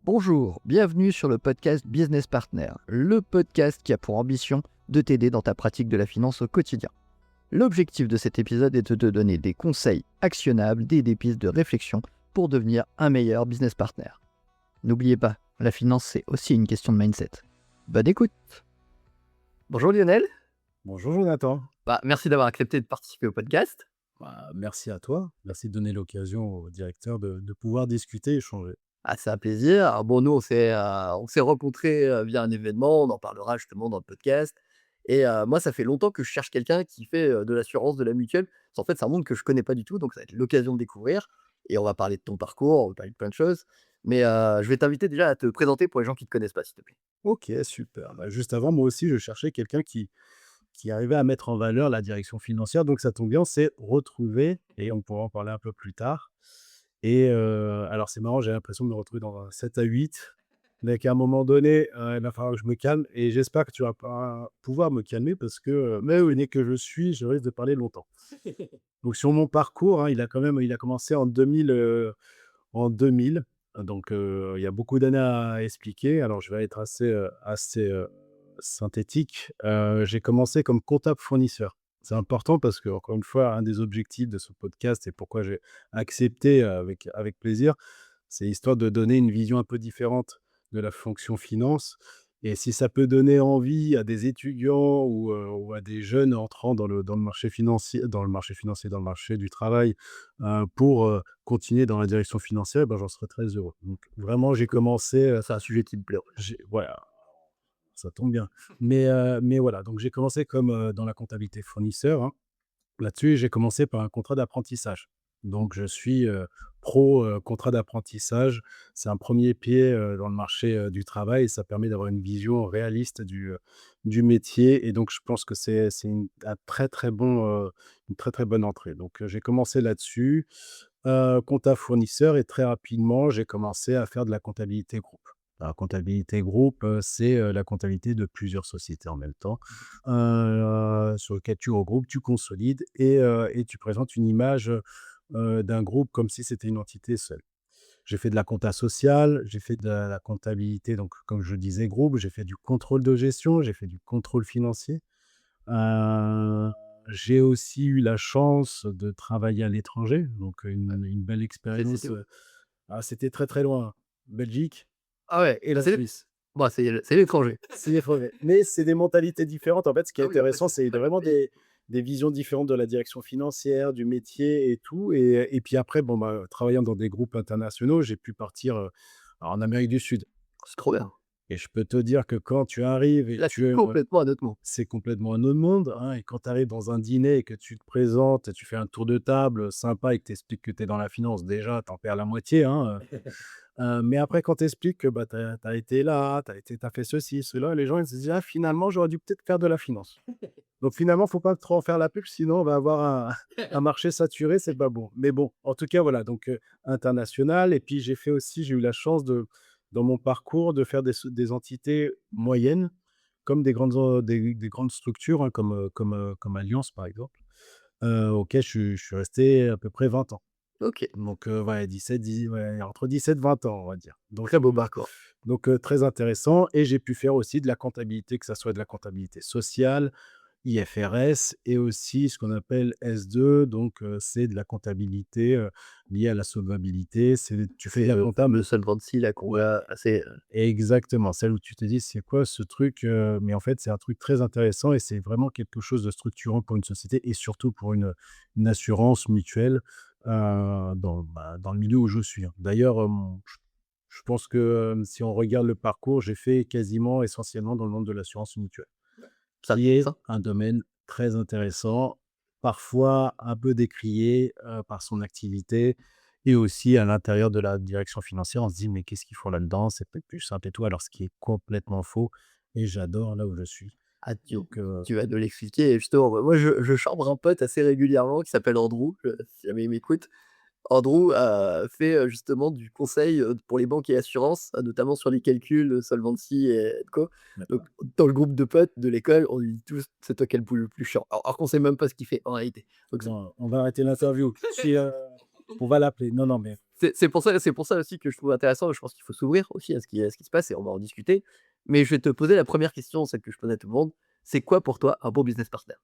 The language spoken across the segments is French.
Bonjour, bienvenue sur le podcast Business Partner, le podcast qui a pour ambition de t'aider dans ta pratique de la finance au quotidien. L'objectif de cet épisode est de te donner des conseils actionnables, des pistes de réflexion pour devenir un meilleur business partner. N'oubliez pas, la finance c'est aussi une question de mindset. Bonne écoute. Bonjour Lionel. Bonjour Jonathan. Merci d'avoir accepté de participer au podcast. Merci à toi. Merci de donner l'occasion au directeur de pouvoir discuter, échanger. C'est un plaisir. Alors bon, nous, on s'est rencontrés via un événement, on en parlera justement dans le podcast. Et moi, ça fait longtemps que je cherche quelqu'un qui fait de l'assurance, de la mutuelle. Parce qu'en fait, c'est un monde que je connais pas du tout, donc ça va être l'occasion de découvrir. Et on va parler de ton parcours, on va parler de plein de choses. Mais je vais t'inviter déjà à te présenter pour les gens qui ne te connaissent pas, s'il te plaît. Ok, super. Juste avant, moi aussi, je cherchais quelqu'un qui arrivait à mettre en valeur la direction financière. Donc ça tombe bien, c'est retrouvé et on pourra en parler un peu plus tard. Et alors c'est marrant, j'ai l'impression de me retrouver dans un 7 à 8. Donc à un moment donné, il va falloir que je me calme et j'espère que tu vas pas pouvoir me calmer parce que mais que je suis, je risque de parler longtemps. Donc sur mon parcours, hein, il a commencé en 2000. Donc il y a beaucoup d'années à expliquer. Alors je vais être assez synthétique. J'ai commencé comme comptable fournisseur. C'est important parce que encore une fois, un des objectifs de ce podcast et pourquoi j'ai accepté avec plaisir, c'est histoire de donner une vision un peu différente de la fonction finance. Et si ça peut donner envie à des étudiants ou à des jeunes entrant dans le marché financier, dans le marché du travail, pour continuer dans la direction financière, ben, j'en serais très heureux. Donc vraiment, j'ai commencé, C'est un sujet qui me plaît. voilà, ça tombe bien. Mais voilà, donc j'ai commencé comme, dans la comptabilité fournisseur, hein. Là-dessus, j'ai commencé par un contrat d'apprentissage. Donc je suis, pro, contrat d'apprentissage. C'est un premier pied, dans le marché, du travail et ça permet d'avoir une vision réaliste du métier et donc je pense que c'est un très, très bon, une très, très bonne entrée. Donc, j'ai commencé là-dessus, compta fournisseur et très rapidement, j'ai commencé à faire de la comptabilité groupe. La comptabilité groupe, c'est, la comptabilité de plusieurs sociétés en même temps, sur lequel tu regroupes, tu consolides et tu présentes une image, d'un groupe comme si c'était une entité seule. J'ai fait de la compta sociale, j'ai fait de la comptabilité, donc comme je disais groupe, j'ai fait du contrôle de gestion, j'ai fait du contrôle financier. Heu, j'ai aussi eu la chance de travailler à l'étranger, donc une belle C'était expérience, où? c'était très, très loin. Belgique Ah ouais, et la c'est Suisse. bon, c'est l'étranger. C'est des forêts, mais c'est des mentalités différentes. En fait, ce qui est Ah oui, après, intéressant, c'est c'est pas le vraiment pays. des visions différentes de la direction financière, du métier et tout et puis après, bon, bah, travaillant dans des groupes internationaux, j'ai pu partir, en Amérique du Sud C'est trop bien. et je peux te dire que quand tu arrives et que Là, c'est tu es, complètement un autre monde. c'est complètement un autre monde, hein et quand tu arrives dans un dîner et que tu te présentes et tu fais un tour de table, sympa et que tu expliques que tu es dans la finance, déjà, tu en perds la moitié, hein, mais après quand tu expliques que, bah, tu as été là, tu as fait ceci, cela, les gens ils se disent: «Ah finalement j'aurais dû peut-être faire de la finance». Donc finalement, faut pas trop en faire la pub, sinon on va avoir un un marché saturé, c'est pas bon. Mais bon, en tout cas voilà, donc international et puis j'ai eu la chance dans mon parcours de faire des entités moyennes, comme des grandes structures, hein, comme Allianz par exemple, auxquelles je suis resté à peu près 20 ans. OK, Donc ouais 17 ouais, entre 17 20 ans, on va dire. très beau parcours. Très intéressant et j'ai pu faire aussi de la comptabilité, que ça soit de la comptabilité sociale, IFRS et aussi ce qu'on appelle S2, donc c'est de la comptabilité, liée à la solvabilité. Tu fais C'est la le compta fameux Solvency là qu'on ouais, voit assez, exactement, celle où tu te dis: «C'est quoi ce truc?» Mais en fait, c'est un truc très intéressant et c'est vraiment quelque chose de structurant pour une société et surtout pour une assurance mutuelle, dans le milieu où je suis, hein. D'ailleurs, je pense que, si on regarde le parcours, j'ai fait quasiment essentiellement dans le monde de l'assurance mutuelle. c'est Qui est intéressant. un domaine très intéressant, parfois un peu décrié, par son activité et aussi à l'intérieur de la direction financière, on se dit: «Mais qu'est-ce qu'ils font là-dedans? C'est peut-être plus simple et tout», alors ce qui est complètement faux et j'adore là où je suis. Ah tu Donc tu vas nous l'expliquer et justement, moi je chambre un pote assez régulièrement qui s'appelle Andrew, si jamais il m'écoute. Andrew, fait, justement du conseil, pour les banques et assurances, notamment sur les calculs, Solvency et co. Donc d'accord. dans le groupe de potes de l'école, on lui dit tous: «C'est toi qui as le boulot le plus chiant». Alors qu'on sait même pas ce qu'il fait en réalité. Donc Non, on va arrêter l'interview. Si, on va l'appeler. Non, non, mais C'est pour ça aussi que je trouve intéressant. Je pense qu'il faut s'ouvrir aussi à ce qui se passe et on va en discuter. Mais je vais te poser la première question, celle que je pose à tout le monde. C'est quoi pour toi un bon business partner?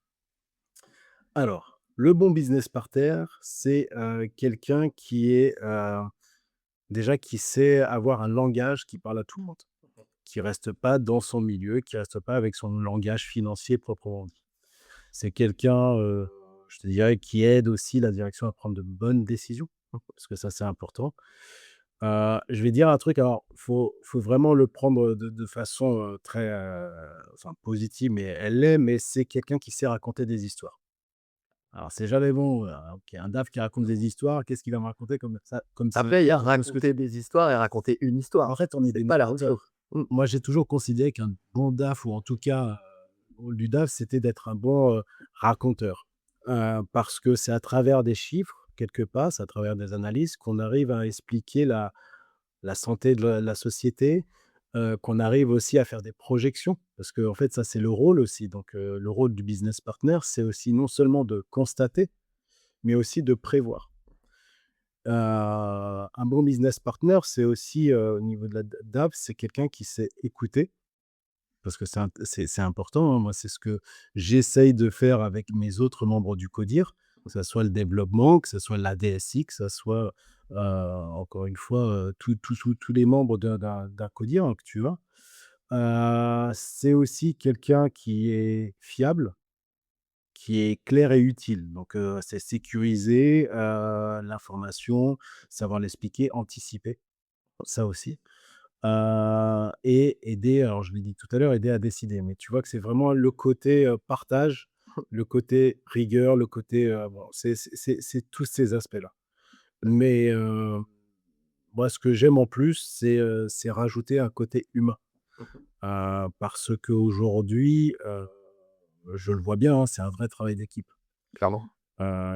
Alors, le bon business partner, c'est, quelqu'un qui est, déjà qui sait avoir un langage qui parle à tout le monde, qui reste pas dans son milieu, qui reste pas avec son langage financier proprement dit. C'est quelqu'un, je te dirais, qui aide aussi la direction à prendre de bonnes décisions, parce que ça, c'est important. Je vais dire un truc, alors faut vraiment le prendre de façon, très, enfin positive, mais elle l'est, mais c'est quelqu'un qui sait raconter des histoires. Alors c'est jamais bon, OK, un DAF qui raconte des histoires, qu'est-ce qu'il va me raconter comme ça Après, il y a comme ce que raconter des histoires et raconter une en histoire. fait, on est C'est des pas la même chose. Mmh. moi, j'ai toujours considéré qu'un bon DAF ou en tout cas, le rôle du DAF, c'était d'être un bon, raconteur. Parce que c'est à travers des chiffres, quelque part, c'est à travers des analyses qu'on arrive à expliquer la santé de la société, qu'on arrive aussi à faire des projections. Parce qu'en fait, ça, c'est le rôle aussi. Donc, le rôle du business partner, c'est aussi non seulement de constater, mais aussi de prévoir. Un bon business partner, c'est aussi, au niveau de la DAF, c'est quelqu'un qui sait écouter, parce que c'est important, hein. Moi, c'est ce que j'essaye de faire avec mes autres membres du CODIR, que ça soit le développement, que ça soit la DSI, que ça soit, encore une fois, tous les membres d'un CODIR, hein, que tu as. C'est aussi quelqu'un qui est fiable, qui est clair et utile. Donc, c'est sécuriser, l'information, savoir l'expliquer, anticiper, ça aussi. Et aider, alors je l'ai dit tout à l'heure, aider à décider. Mais tu vois que c'est vraiment le côté, partage, le côté rigueur, le côté, bon, c'est tous ces aspects-là. Mais, moi ce que j'aime en plus, c'est rajouter un côté humain. Parce qu'aujourd'hui, je le vois bien, hein, c'est un vrai travail d'équipe. Clairement.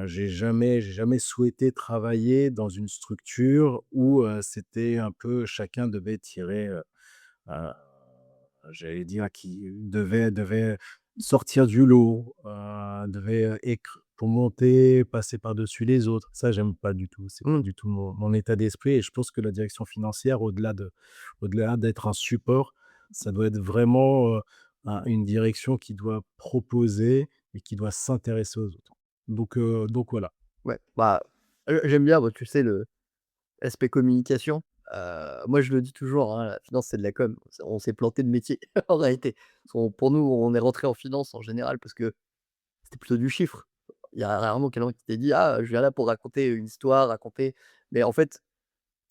J'ai jamais souhaité travailler dans une structure où, c'était un peu chacun devait tirer, heu, j'allais dire qui devait sortir du lot, devait, pour monter, passer par-dessus les autres. Ça, j'aime pas du tout. C'est pas Mmh. du tout mon état d'esprit et je pense que la direction financière, au-delà d'être un support, ça doit être vraiment, une direction qui doit proposer et qui doit s'intéresser aux autres. Donc voilà. Ouais, bah, j'aime bien, bah, tu sais, l'aspect communication. Moi, je le dis toujours, hein, la finance, c'est de la com. On s'est planté de métier en réalité. Pour nous, on est rentré en finance en général parce que c'était plutôt du chiffre. Il y a rarement quelqu'un qui t'ait dit: «Ah, je viens là pour raconter une histoire, raconter» mais en fait,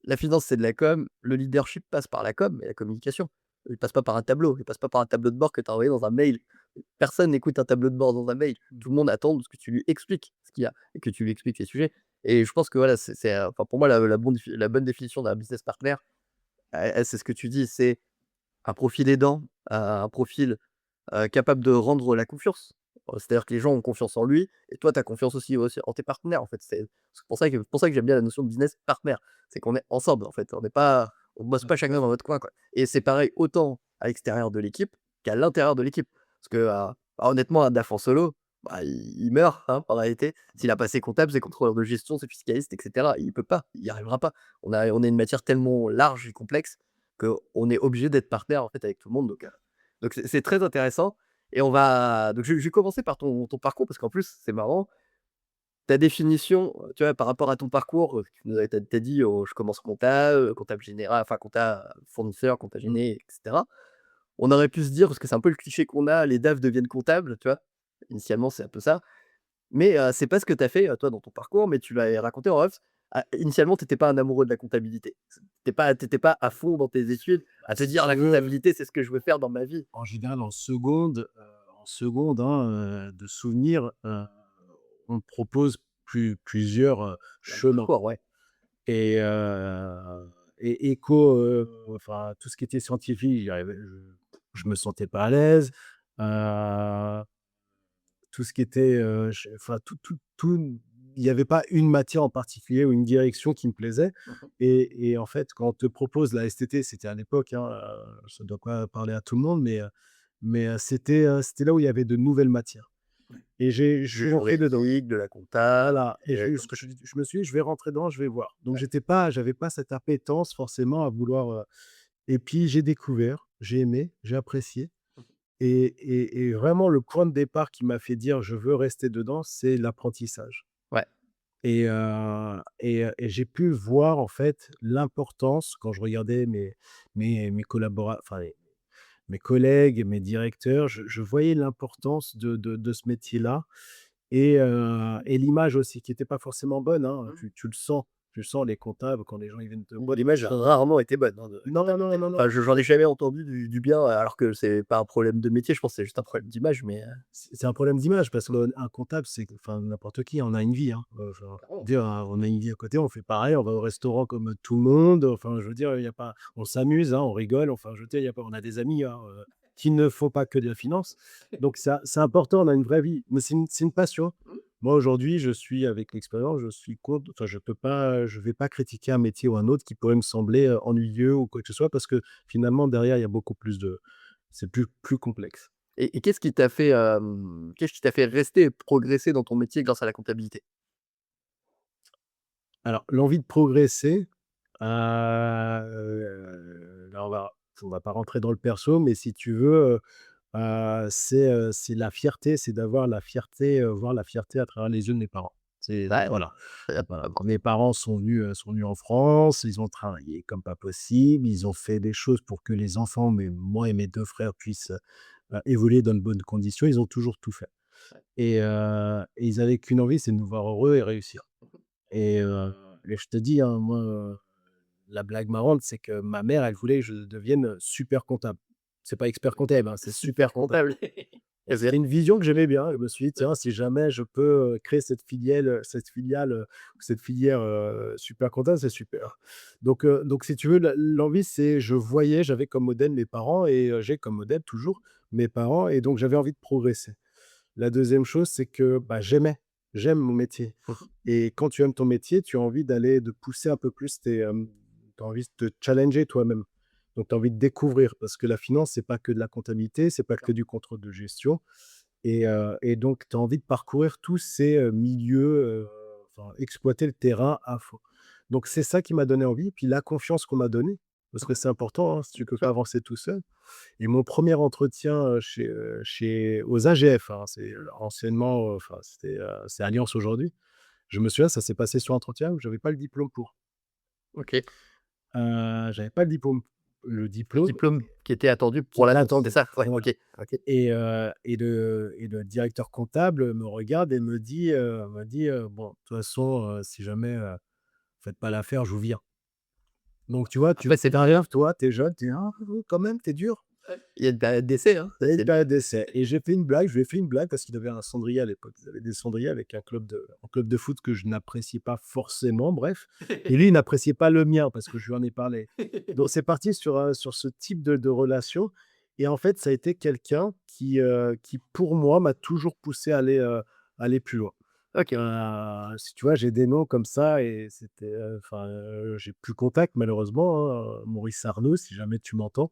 la finance, c'est de la com. Le leadership passe par la com et la communication. Il passe pas par un tableau. Il passe pas par un tableau de bord que tu as envoyé dans un mail. Personne n'écoute un tableau de bord dans un mail. Tout le monde attend que tu lui expliques ce qu'il y a et que tu lui expliques les sujets et je pense que voilà, enfin pour moi la bonne définition d'un business partner, c'est ce que tu dis, c'est un profil aidant, un profil, capable de rendre la confiance. C'est-à-dire que les gens ont confiance en lui et toi tu as confiance aussi en tes partenaires, en fait. C'est pour ça que j'aime bien la notion de business partner. C'est qu'on est ensemble, en fait. On bosse pas chacun dans notre coin, quoi et c'est pareil autant à l'extérieur de l'équipe qu'à l'intérieur de l'équipe. Parce que, honnêtement, un DAF en solo, bah, il meurt, hein, en réalité. S'il a pas ses comptables, ses contrôleurs de gestion, ses fiscalistes et cetera, il peut pas, il y arrivera pas. On a une matière tellement large et complexe qu'on est obligé d'être partenaire, en fait, avec tout le monde donc c'est très intéressant et on va donc je vais commencer par ton parcours parce qu'en plus, c'est marrant. Ta définition, tu vois, par rapport à ton parcours, tu nous as tu as dit: «Oh, je commence compta, comptable général, enfin compta fournisseur, compta Mmh. gêné» et cetera. On aurait pu se dire, parce que c'est un peu le cliché qu'on a, les DAF deviennent comptables, tu vois? Initialement, c'est un peu ça. Mais, c'est pas ce que tu as fait, toi, dans ton parcours, mais tu l'as raconté en off. Initialement, tu étais pas un amoureux de la comptabilité. Tu étais pas à fond dans tes études, à te Si dire: tu «La veux, comptabilité, c'est ce que je veux faire dans ma vie». en général, en seconde, hein, de souvenir, on te propose plusieurs, Dans le chemins parcours, ouais. et éco, enfin, tout ce qui était scientifique, j'y arrivais je me sentais pas à l'aise. Heu, Tout ce qui était, enfin, tout il y avait pas une matière en particulier ou une direction qui me plaisait Mmh. et en fait, quand on te propose la STT, c'était à l'époque, hein, ça doit pas parler à tout le monde, mais c'était là où il y avait de nouvelles matières. Et je Du suis rentré dedans. juridique, de la compta Voilà, et et ce que je me suis dit: «Je vais rentrer dedans, je vais voir». Donc j'avais pas cette appétence forcément à vouloir, et puis j'ai découvert, j'ai aimé, j'ai apprécié, et vraiment le point de départ qui m'a fait dire: «Je veux rester dedans», c'est l'apprentissage. ouais, Et j'ai pu voir en fait l'importance quand je regardais mes enfin mes collègues et mes directeurs, je voyais l'importance de ce métier-là, et l'image aussi qui était pas forcément bonne, hein. Tu le sens les comptables quand les gens ils viennent te voir. l'image a rarement été bonne, hein, de Non, non, non, non, non. enfin, j'en ai jamais entendu du bien, alors que c'est pas un problème de métier, je pense que c'est juste un problème d'image, mais C'est un problème d'image parce qu'un comptable, c'est enfin n'importe qui, on a une vie, hein. Enfin, clairement. dire, on a une vie à côté, on fait pareil, on va au restaurant comme tout le monde. Enfin, je veux dire, il y a pas on s'amuse, hein, on rigole, enfin, je veux dire, il y a pas on a des amis, hein, qui ne font pas que de la finance. Donc ça, c'est important, on a une vraie vie, mais c'est une passion. Mmh. Moi, aujourd'hui, je suis avec l'expérience, je suis contre enfin, je vais pas critiquer un métier ou un autre qui pourrait me sembler, ennuyeux ou quoi que ce soit parce que finalement derrière, il y a beaucoup plus de c'est plus complexe. Et qu'est-ce qui t'a fait rester et progresser dans ton métier grâce à la comptabilité? Alors, l'envie de progresser, là, on va pas rentrer dans le perso, mais si tu veux, c'est la fierté, c'est d'avoir la fierté, voir la fierté à travers les yeux de mes parents. C'est Ouais, voilà, voilà. totalement. Mes parents sont venus en France, ils ont travaillé comme pas possible, ils ont fait des choses pour que les enfants, mais moi et mes 2 frères puissent, évoluer dans de bonnes conditions. Ils ont toujours tout fait, et ils avaient qu'une envie, c'est de nous voir heureux et réussir. Et je te dis, hein, moi, la blague marrante, c'est que ma mère, elle voulait que je devienne, super comptable. C'est pas expert comptable, hein, c'est Super super comptable. comptable. Et c'était une vision que j'aimais bien. Je me suis dit: «Tiens, si jamais je peux, créer cette filiale, ou cette filière, super comptable, c'est super». Donc si tu veux, l'envie, c'est je voyais, j'avais comme modèle mes parents, et j'ai comme modèle toujours mes parents, et donc j'avais envie de progresser. La deuxième chose, c'est que, bah, j'aime mon métier, et quand tu aimes ton métier, tu as envie de pousser un peu plus tu as envie de te challenger toi-même. Donc tu as envie de découvrir parce que la finance, c'est pas que de la comptabilité, c'est pas que du contrôle de gestion, et donc tu as envie de parcourir tous ces, milieux, enfin exploiter le terrain à fond. Donc c'est ça qui m'a donné envie, puis la confiance qu'on m'a donnée, parce que c'est important, hein, si tu peux pas avancer tout seul. Et mon premier entretien, aux AGF, hein, c'est anciennement, enfin c'est Allianz aujourd'hui. Je me souviens, ça s'est passé sur un entretien où j'avais pas le diplôme pour. OK. J'avais pas le Le diplôme diplôme qui était attendu qui pour l'annonce, c'est l'attendait. ça? Ouais, Voilà, OK, OK. et le directeur comptable me regarde et me dit: «Bon, de toute façon, si jamais, vous faites pas l'affaire, je vous vire». Donc tu vois, Après c'est arrives, toi, tu es jeune, tu dis: «Ah, quand même, tu es dur». il y a une période d'essai, hein? Il y a une C'est période d'essai, et j'ai fait une blague, je lui ai fait une blague parce qu'il avait un cendrier à l'époque. Ils avaient des cendriers avec un club de foot que je n'appréciais pas forcément, bref, et lui, il n'appréciait pas le mien parce que je lui en ai parlé. Donc c'est parti sur ce type de relation, et en fait, ça a été quelqu'un qui pour moi m'a toujours poussé à aller plus loin. OK. Si tu vois, j'ai des noms comme ça, et c'était, enfin, j'ai plus contact malheureusement, hein, Maurice Arnaud, si jamais tu m'entends.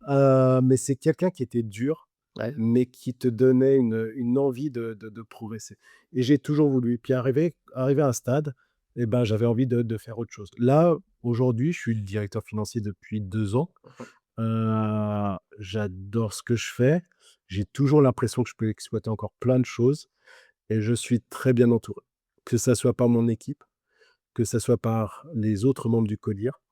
Mais c'est quelqu'un qui était dur, Ouais. mais qui te donnait une envie de progresser, et j'ai toujours voulu. Puis arrivé à un stade, et ben, j'avais envie de faire autre chose. Là, aujourd'hui, je suis le directeur financier depuis 2 ans. J'adore ce que je fais. J'ai toujours l'impression que je peux exploiter encore plein de choses, et je suis très bien entouré. Que ça soit par mon équipe, que ça soit par les autres membres du CODIR,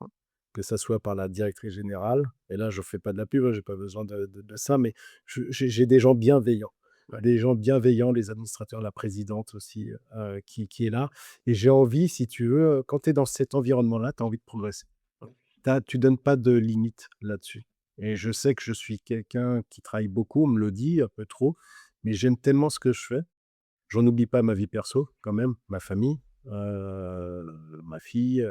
que ça soit par la directrice générale, et là, je fais pas de la pub, hein, j'ai pas besoin de ça, mais j'ai des gens bienveillants. Ouais. Des gens bienveillants, les administrateurs, la présidente aussi, qui est là, et j'ai envie, si tu veux, quand tu es dans cet environnement-là, tu as envie de progresser. Tu donnes pas de limite là-dessus, et je sais que je suis quelqu'un qui travaille beaucoup, on me le dit un peu trop, mais j'aime tellement ce que je fais. J'en oublie pas ma vie perso quand même, ma famille, ma fille,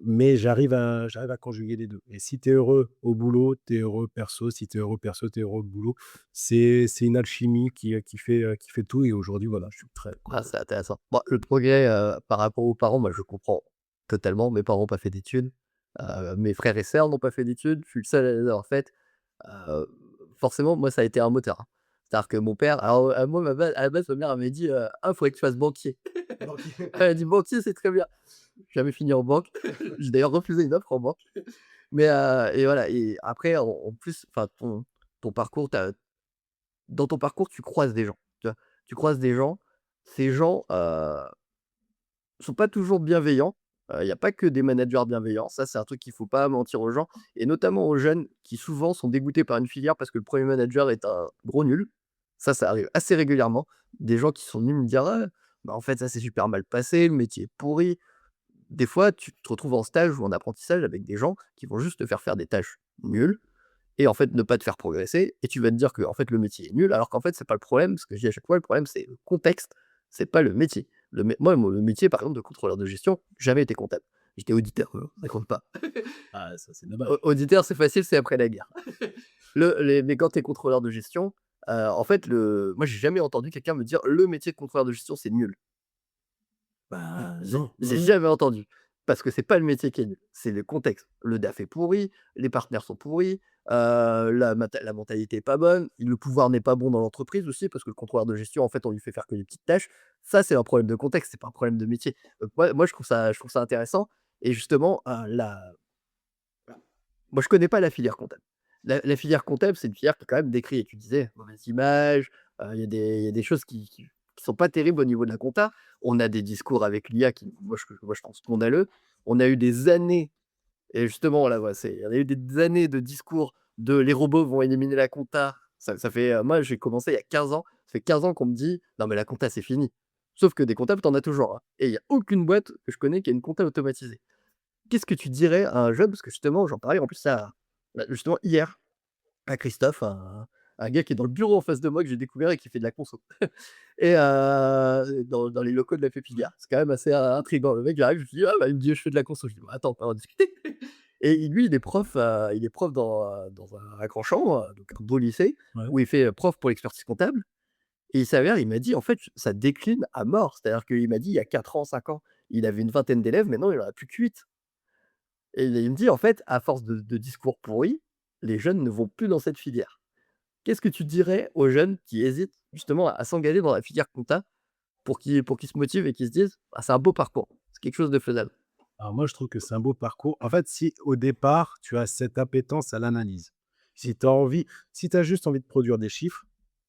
mais j'arrive à conjuguer les 2. Et si tu es heureux au boulot, tu es heureux perso, si tu es heureux perso, tu es heureux au boulot. C'est une alchimie qui fait tout, et aujourd'hui, voilà, je suis très Ah, content. c'est intéressant. Bon, le progrès, par rapport aux parents, moi, je comprends totalement. Mes parents n'ont pas fait d'études, mes frères et sœurs n'ont pas fait d'études, je suis le seul à les avoir faites. Heu, Forcément, moi, ça a été un moteur, hein. C'est-à-dire que mon père alors, moi, à la base, ma mère, elle m'a dit: «Ah, faudrait que tu fasses banquier». Donc Elle m'a dit: «Banquier, c'est très bien». J'ai jamais fini en banque. J'ai d'ailleurs refusé une offre en banque. Mais, et voilà et après en plus, enfin ton parcours, dans ton parcours, tu croises des gens, tu vois? Tu croises des gens, ces gens, sont pas toujours bienveillants. Il y a pas que des managers bienveillants. Ça, c'est un truc qu'il faut pas mentir aux gens et notamment aux jeunes qui souvent sont dégoûtés par une filière parce que le premier manager est un gros nul. Ça arrive assez régulièrement. Des gens qui sont venus me dire: «Ah, bah, en fait, ça s'est super mal passé, le métier est pourri». Des fois, tu te retrouves en stage ou en apprentissage avec des gens qui vont juste te faire des tâches nulles et en fait, ne pas te faire progresser et tu vas te dire que en fait, le métier est nul alors qu'en fait, c'est pas le problème. Ce que je dis à chaque fois, le problème, c'est le contexte, c'est pas le métier. Le métier, par exemple, de contrôleur de gestion, j'ai jamais été comptable. J'étais auditeur, ça compte pas. ah ça, c'est dommage. Auditeur, c'est facile, c'est après la guerre. Mais quand tu es contrôleur de gestion, en fait, moi, j'ai jamais entendu quelqu'un me dire: «Le métier de contrôleur de gestion, c'est nul». Bah, J'ai non, j'ai non, non. jamais entendu. Parce que c'est pas le métier qui est nul, c'est le contexte. Le DAF est pourri, les partenaires sont pourris, la mentalité est pas bonne, le pouvoir n'est pas bon dans l'entreprise aussi, parce que le contrôleur de gestion, en fait, on lui fait faire que des petites tâches. Ça, c'est un problème de contexte, c'est pas un problème de métier. Donc moi, je trouve ça intéressant et justement, moi, je connais pas la filière comptable. La filière comptable, c'est une filière qui est quand même décriée. Tu disais, mauvaise image, il y a des choses qui sont pas terribles au niveau de la compta. On a des discours avec l'IA qui, moi, je pense scandaleux. On a eu des années et justement, là, ouais, on a eu des années de discours de: «Les robots vont éliminer la compta». Ça fait, moi, j'ai commencé il y a 15 ans. Ça fait 15 ans qu'on me dit: «Non, mais la compta, c'est fini». Sauf que des comptables, tu en as toujours, hein et il y a aucune boîte que je connais qui a une compta automatisée. Qu'est-ce que tu dirais à un jeune parce que justement, j'en parlais en plus justement hier à Christophe, un gars qui est dans le bureau en face de moi que j'ai découvert et qui fait de la conso et dans les locaux de la Pépinière. C'est quand même assez, intriguant. Le mec, j'arrive, je lui dis: «Ah bah», il me dit: «Je fais de la conso». Je dis: «Bah attends, on va en discuter» et lui, il est prof dans un grand champ, donc un beau lycée Ouais. où il fait, prof pour l'expertise comptable et il m'a dit: «En fait, ça décline à mort». C'est-à-dire qu'il m'a dit il y a 4 ans, 5 ans, il avait une vingtaine d'élèves, maintenant il en a plus que 8. Et il me dit: «En fait, à force de discours pourris, les jeunes ne vont plus dans cette filière». Qu'est-ce que tu dirais aux jeunes qui hésitent justement à s'engager dans la filière compta pour qu'ils se motivent et qu'ils se disent: «Ah, c'est un beau parcours, c'est quelque chose de faisable»? Alors moi, je trouve que c'est un beau parcours. En fait, si au départ, tu as cette appétence à l'analyse, si tu as juste envie de produire des chiffres,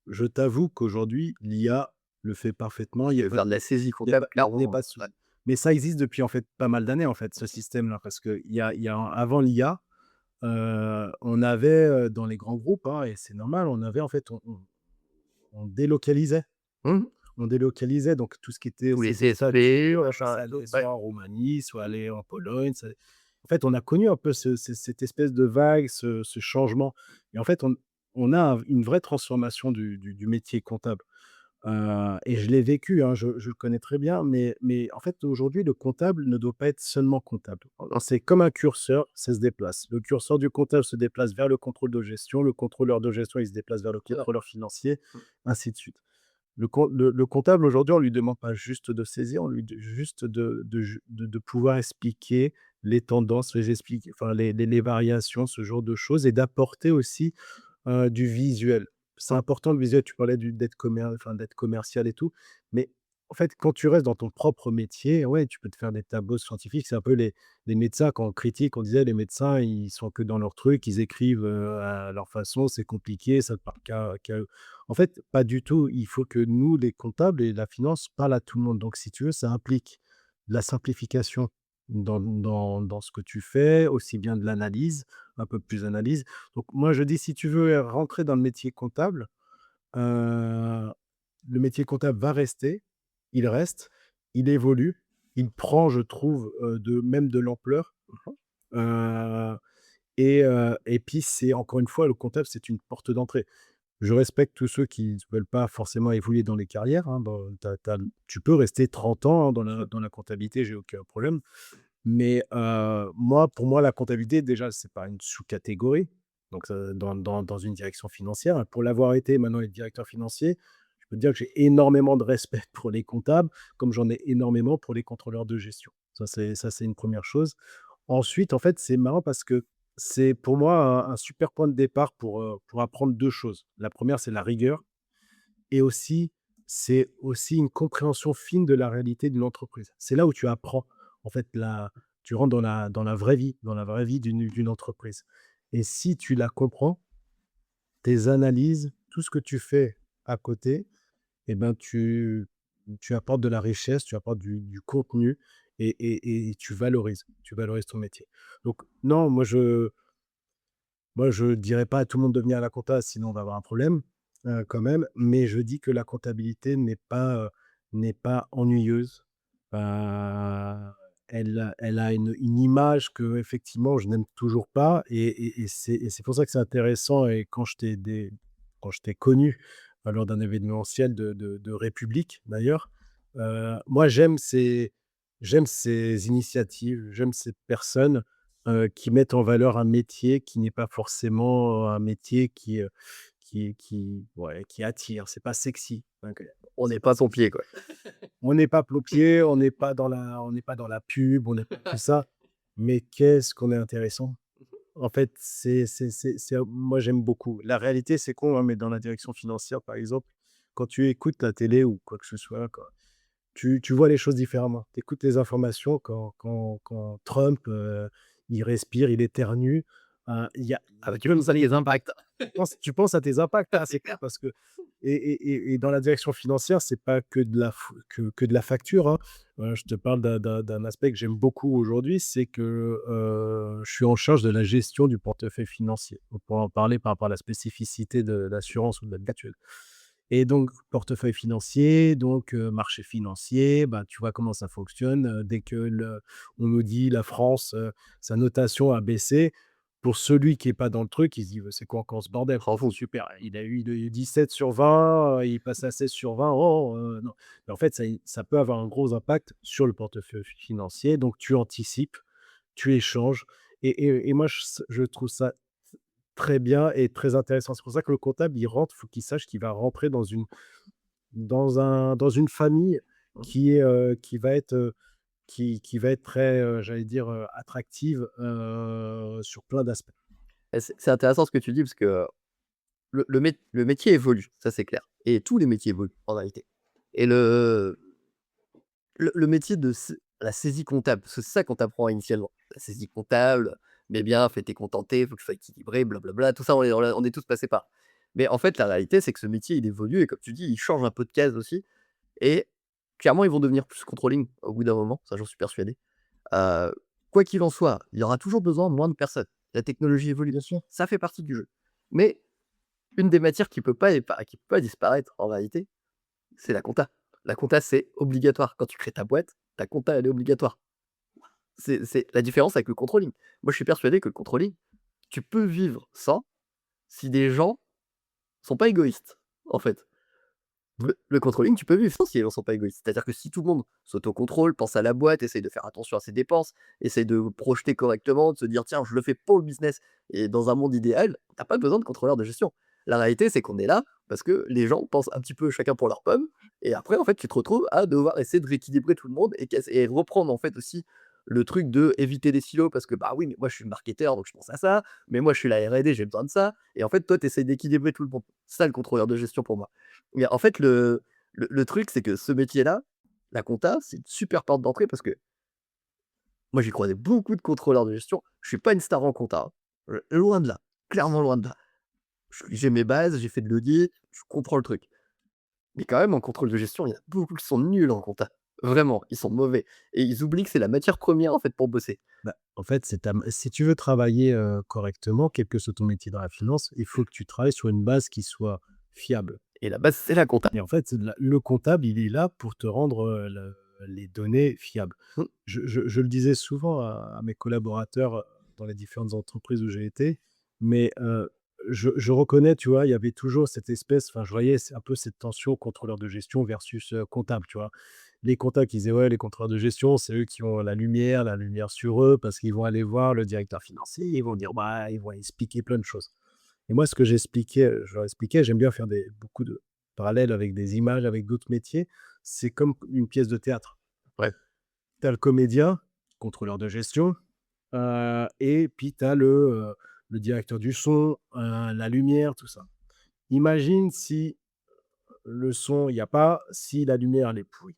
je t'avoue qu'aujourd'hui, l'IA le fait parfaitement. Il y Tu a veux pas faire de la saisie il y a pas comptable, il y a clairement, pas de ouais. souci. Mais ça existe depuis, en fait, pas mal d'années, en fait, ce système-là. Parce qu'il y a avant l'IA, on avait, dans les grands groupes, hein, et c'est normal, on avait, en fait, on délocalisait. Mmh. On délocalisait donc tout ce qui était Tous les c'était CSP, soit tu ouais, c'est machin ça, et tout, aller ouais. soit en Roumanie, soit aller en Pologne, en fait, on a connu un peu cette espèce de vague, ce changement et en fait, on a une vraie transformation du métier comptable, et je l'ai vécu, hein, je le connais très bien, mais en fait, aujourd'hui, le comptable ne doit pas être seulement comptable. C'est comme un curseur, ça se déplace. Le curseur du comptable se déplace vers le contrôle de gestion, le contrôleur de gestion, il se déplace vers le C'est vrai. contrôleur financier, Mmh. ainsi de suite. Le comptable aujourd'hui, on lui demande pas juste de saisir, on lui de juste de pouvoir expliquer les tendances, enfin les variations, ce genre de choses et d'apporter aussi, du visuel. C'est important le visuel, tu parlais d'être commercial et tout, mais en fait, quand tu restes dans ton propre métier, ouais, tu peux te faire des tableaux scientifiques. C'est un peu les médecins quand on critique, on disait: «Les médecins, ils sont que dans leur truc, ils écrivent, à leur façon, c'est compliqué, ça ne parle qu'à eux». En fait, pas du tout. Il faut que nous, les comptables et la finance, parle à tout le monde. Donc si tu veux, ça implique de la simplification dans ce que tu fais, aussi bien de l'analyse, un peu plus analyse. Donc moi, je dis, si tu veux rentrer dans le métier comptable, heu, le métier comptable va rester, il reste, il évolue, il prend, je trouve, de l'ampleur, heu et puis c'est encore une fois, le comptable, c'est une porte d'entrée. Je respecte tous ceux qui ne veulent pas forcément évoluer dans les carrières, hein. Bon, tu peux rester 30 ans, hein, dans la comptabilité, j'ai aucun problème. Mais, pour moi, la comptabilité, déjà, c'est pas une sous-catégorie, donc dans une direction financière. Pour l'avoir été, maintenant être directeur financier, je peux te dire que j'ai énormément de respect pour les comptables, comme j'en ai énormément pour les contrôleurs de gestion. Ça, c'est une première chose. Ensuite, en fait, c'est marrant parce que c'est pour moi un super point de départ pour apprendre 2 choses. La première, c'est la rigueur et aussi, c'est aussi une compréhension fine de la réalité d'une entreprise. C'est là où tu apprends, en fait, tu rentres dans la vraie vie d'une entreprise et si tu la comprends, tes analyses, tout ce que tu fais à côté et ben, tu apportes de la richesse, tu apportes du contenu et tu valorises ton métier. Donc non, moi je dirais pas à tout le monde de venir à la compta, sinon on va avoir un problème, quand même, mais je dis que la comptabilité n'est pas ennuyeuse. Heu, elle a une image qu'effectivement je n'aime toujours pas et c'est pour ça que c'est intéressant et quand je t'ai connu, lors d'un événementiel de République d'ailleurs, moi j'aime ces initiatives, j'aime ces personnes qui mettent en valeur un métier qui n'est pas forcément un métier qui attire. C'est pas sexy, donc On n'est c'est pas pas sexy. pompier, quoi. On n'est pas pompier, on n'est pas dans la pub, on n'est pas tout ça, mais qu'est-ce qu'on est intéressant. En fait, moi j'aime beaucoup. La réalité, c'est con, hein, mais dans la direction financière, par exemple, quand tu écoutes la télé ou quoi que ce soit, tu vois les choses différemment. Tu écoutes les informations quand Trump, il respire, il éternue, il y a Ah bah, tu veux me donner les impacts. tu penses à tes impacts, Ah, hein, c'est c'est clair clair. parce que et dans la direction financière, c'est pas que de la facture, hein. Je te parle d'un aspect que j'aime beaucoup aujourd'hui, c'est que, je suis en charge de la gestion du portefeuille financier. On pourra en parler par rapport à la spécificité de l'assurance ou de la mutuelle. Et donc portefeuille financier, donc marché financier, bah, tu vois comment ça fonctionne, dès que on nous dit la France, sa notation a baissé, pour celui qui est pas dans le truc, il se dit: C'est quoi encore ce bordel?» S'en fout. Super, il a eu 17 sur 20, il passe à 16 sur 20. Oh, non. Mais en fait, ça peut avoir un gros impact sur le portefeuille financier, donc tu anticipes, tu échanges et moi je trouve ça très bien et très intéressant. C'est pour ça que le comptable, il rentre, faut qu'il sache qu'il va rentrer dans une famille Mmh. qui va être, qui va être très, j'allais dire, attractive, sur plein d'aspects. Et c'est intéressant ce que tu dis parce que le métier évolue, ça c'est clair et tous les métiers évoluent en réalité et le métier de la saisie comptable, parce que c'est ça qu'on t'apprend initialement. La saisie comptable, mais bien, fait tes comptes en T, faut que ce soit équilibré, blablabla, tout ça on est tous passés par. Mais en fait, la réalité, c'est que ce métier, il évolue et comme tu dis, il change un peu de case aussi et clairement, ils vont devenir plus controlling au bout d'un moment, ça j'en suis persuadé. Heu, Quoi qu'il en soit, il y aura toujours besoin de moins de personnes. La technologie évolue, bien sûr, ça fait partie du jeu. Mais une des matières qui peut pas disparaître en réalité, c'est la compta. La compta, c'est obligatoire. Quand tu crées ta boîte, ta compta, elle est obligatoire. C'est la différence avec le controlling. Moi, je suis persuadé que le controlling, tu peux vivre sans, si des gens sont pas égoïstes, en fait. Le controlling, tu peux vivre sans si les gens sont pas égoïstes. C'est-à-dire que si tout le monde s'autocontrôle, pense à la boîte, essaye de faire attention à ses dépenses, essaye de projeter correctement, de se dire: «Tiens, je le fais pour le business» et dans un monde idéal, tu as pas besoin de contrôleur de gestion. La réalité, c'est qu'on est là parce que les gens pensent un petit peu chacun pour leur pomme et après, en fait, tu te retrouves à devoir essayer de rééquilibrer tout le monde et reprendre, en fait, aussi le truc de éviter des silos parce que, bah, oui, mais moi, je suis le marketeur, donc je pense à ça, mais moi, je suis la R&D, j'ai besoin de ça et en fait, toi, tu essayes d'équilibrer tout le monde. C'est ça le contrôleur de gestion pour moi. Mais en fait, le truc, c'est que ce métier-là, la compta, c'est une super porte d'entrée parce que moi, j'ai croisé beaucoup de contrôleurs de gestion. Je suis pas une star en compta, hein, loin de là, clairement loin de là. J'ai mes bases, j'ai fait de l'audit, je comprends le truc. Mais quand même, en contrôle de gestion, il y en a beaucoup qui sont nuls en compta. Vraiment, ils sont mauvais et ils oublient que c'est la matière première, en fait, pour bosser Bah, en fait, si tu veux travailler, correctement, quel que soit ton métier dans la finance, il faut que tu travailles sur une base qui soit fiable et la base, c'est la compta. et en fait, le comptable, il est là pour te rendre, les données fiables. Mmh, Je le disais souvent à mes collaborateurs, dans les différentes entreprises où j'ai été, mais je reconnais, tu vois, il y avait toujours cette espèce enfin, je voyais un peu cette tension contrôleur de gestion versus, comptable, tu vois? Les comptables qui disaient: «Ouais, les contrôleurs de gestion, c'est eux qui ont la lumière sur eux parce qu'ils vont aller voir le directeur financier, ils vont dire, bah, ils vont expliquer plein de choses». Et moi, ce que j'expliquais, je leur expliquais, j'aime bien faire beaucoup de parallèles avec des images, avec d'autres métiers. C'est comme une pièce de théâtre. ouais. Tu as le comédien, contrôleur de gestion, et puis tu as le directeur du son, la lumière, tout ça. Imagine si le son, il y a pas, si la lumière, elle est pourrie.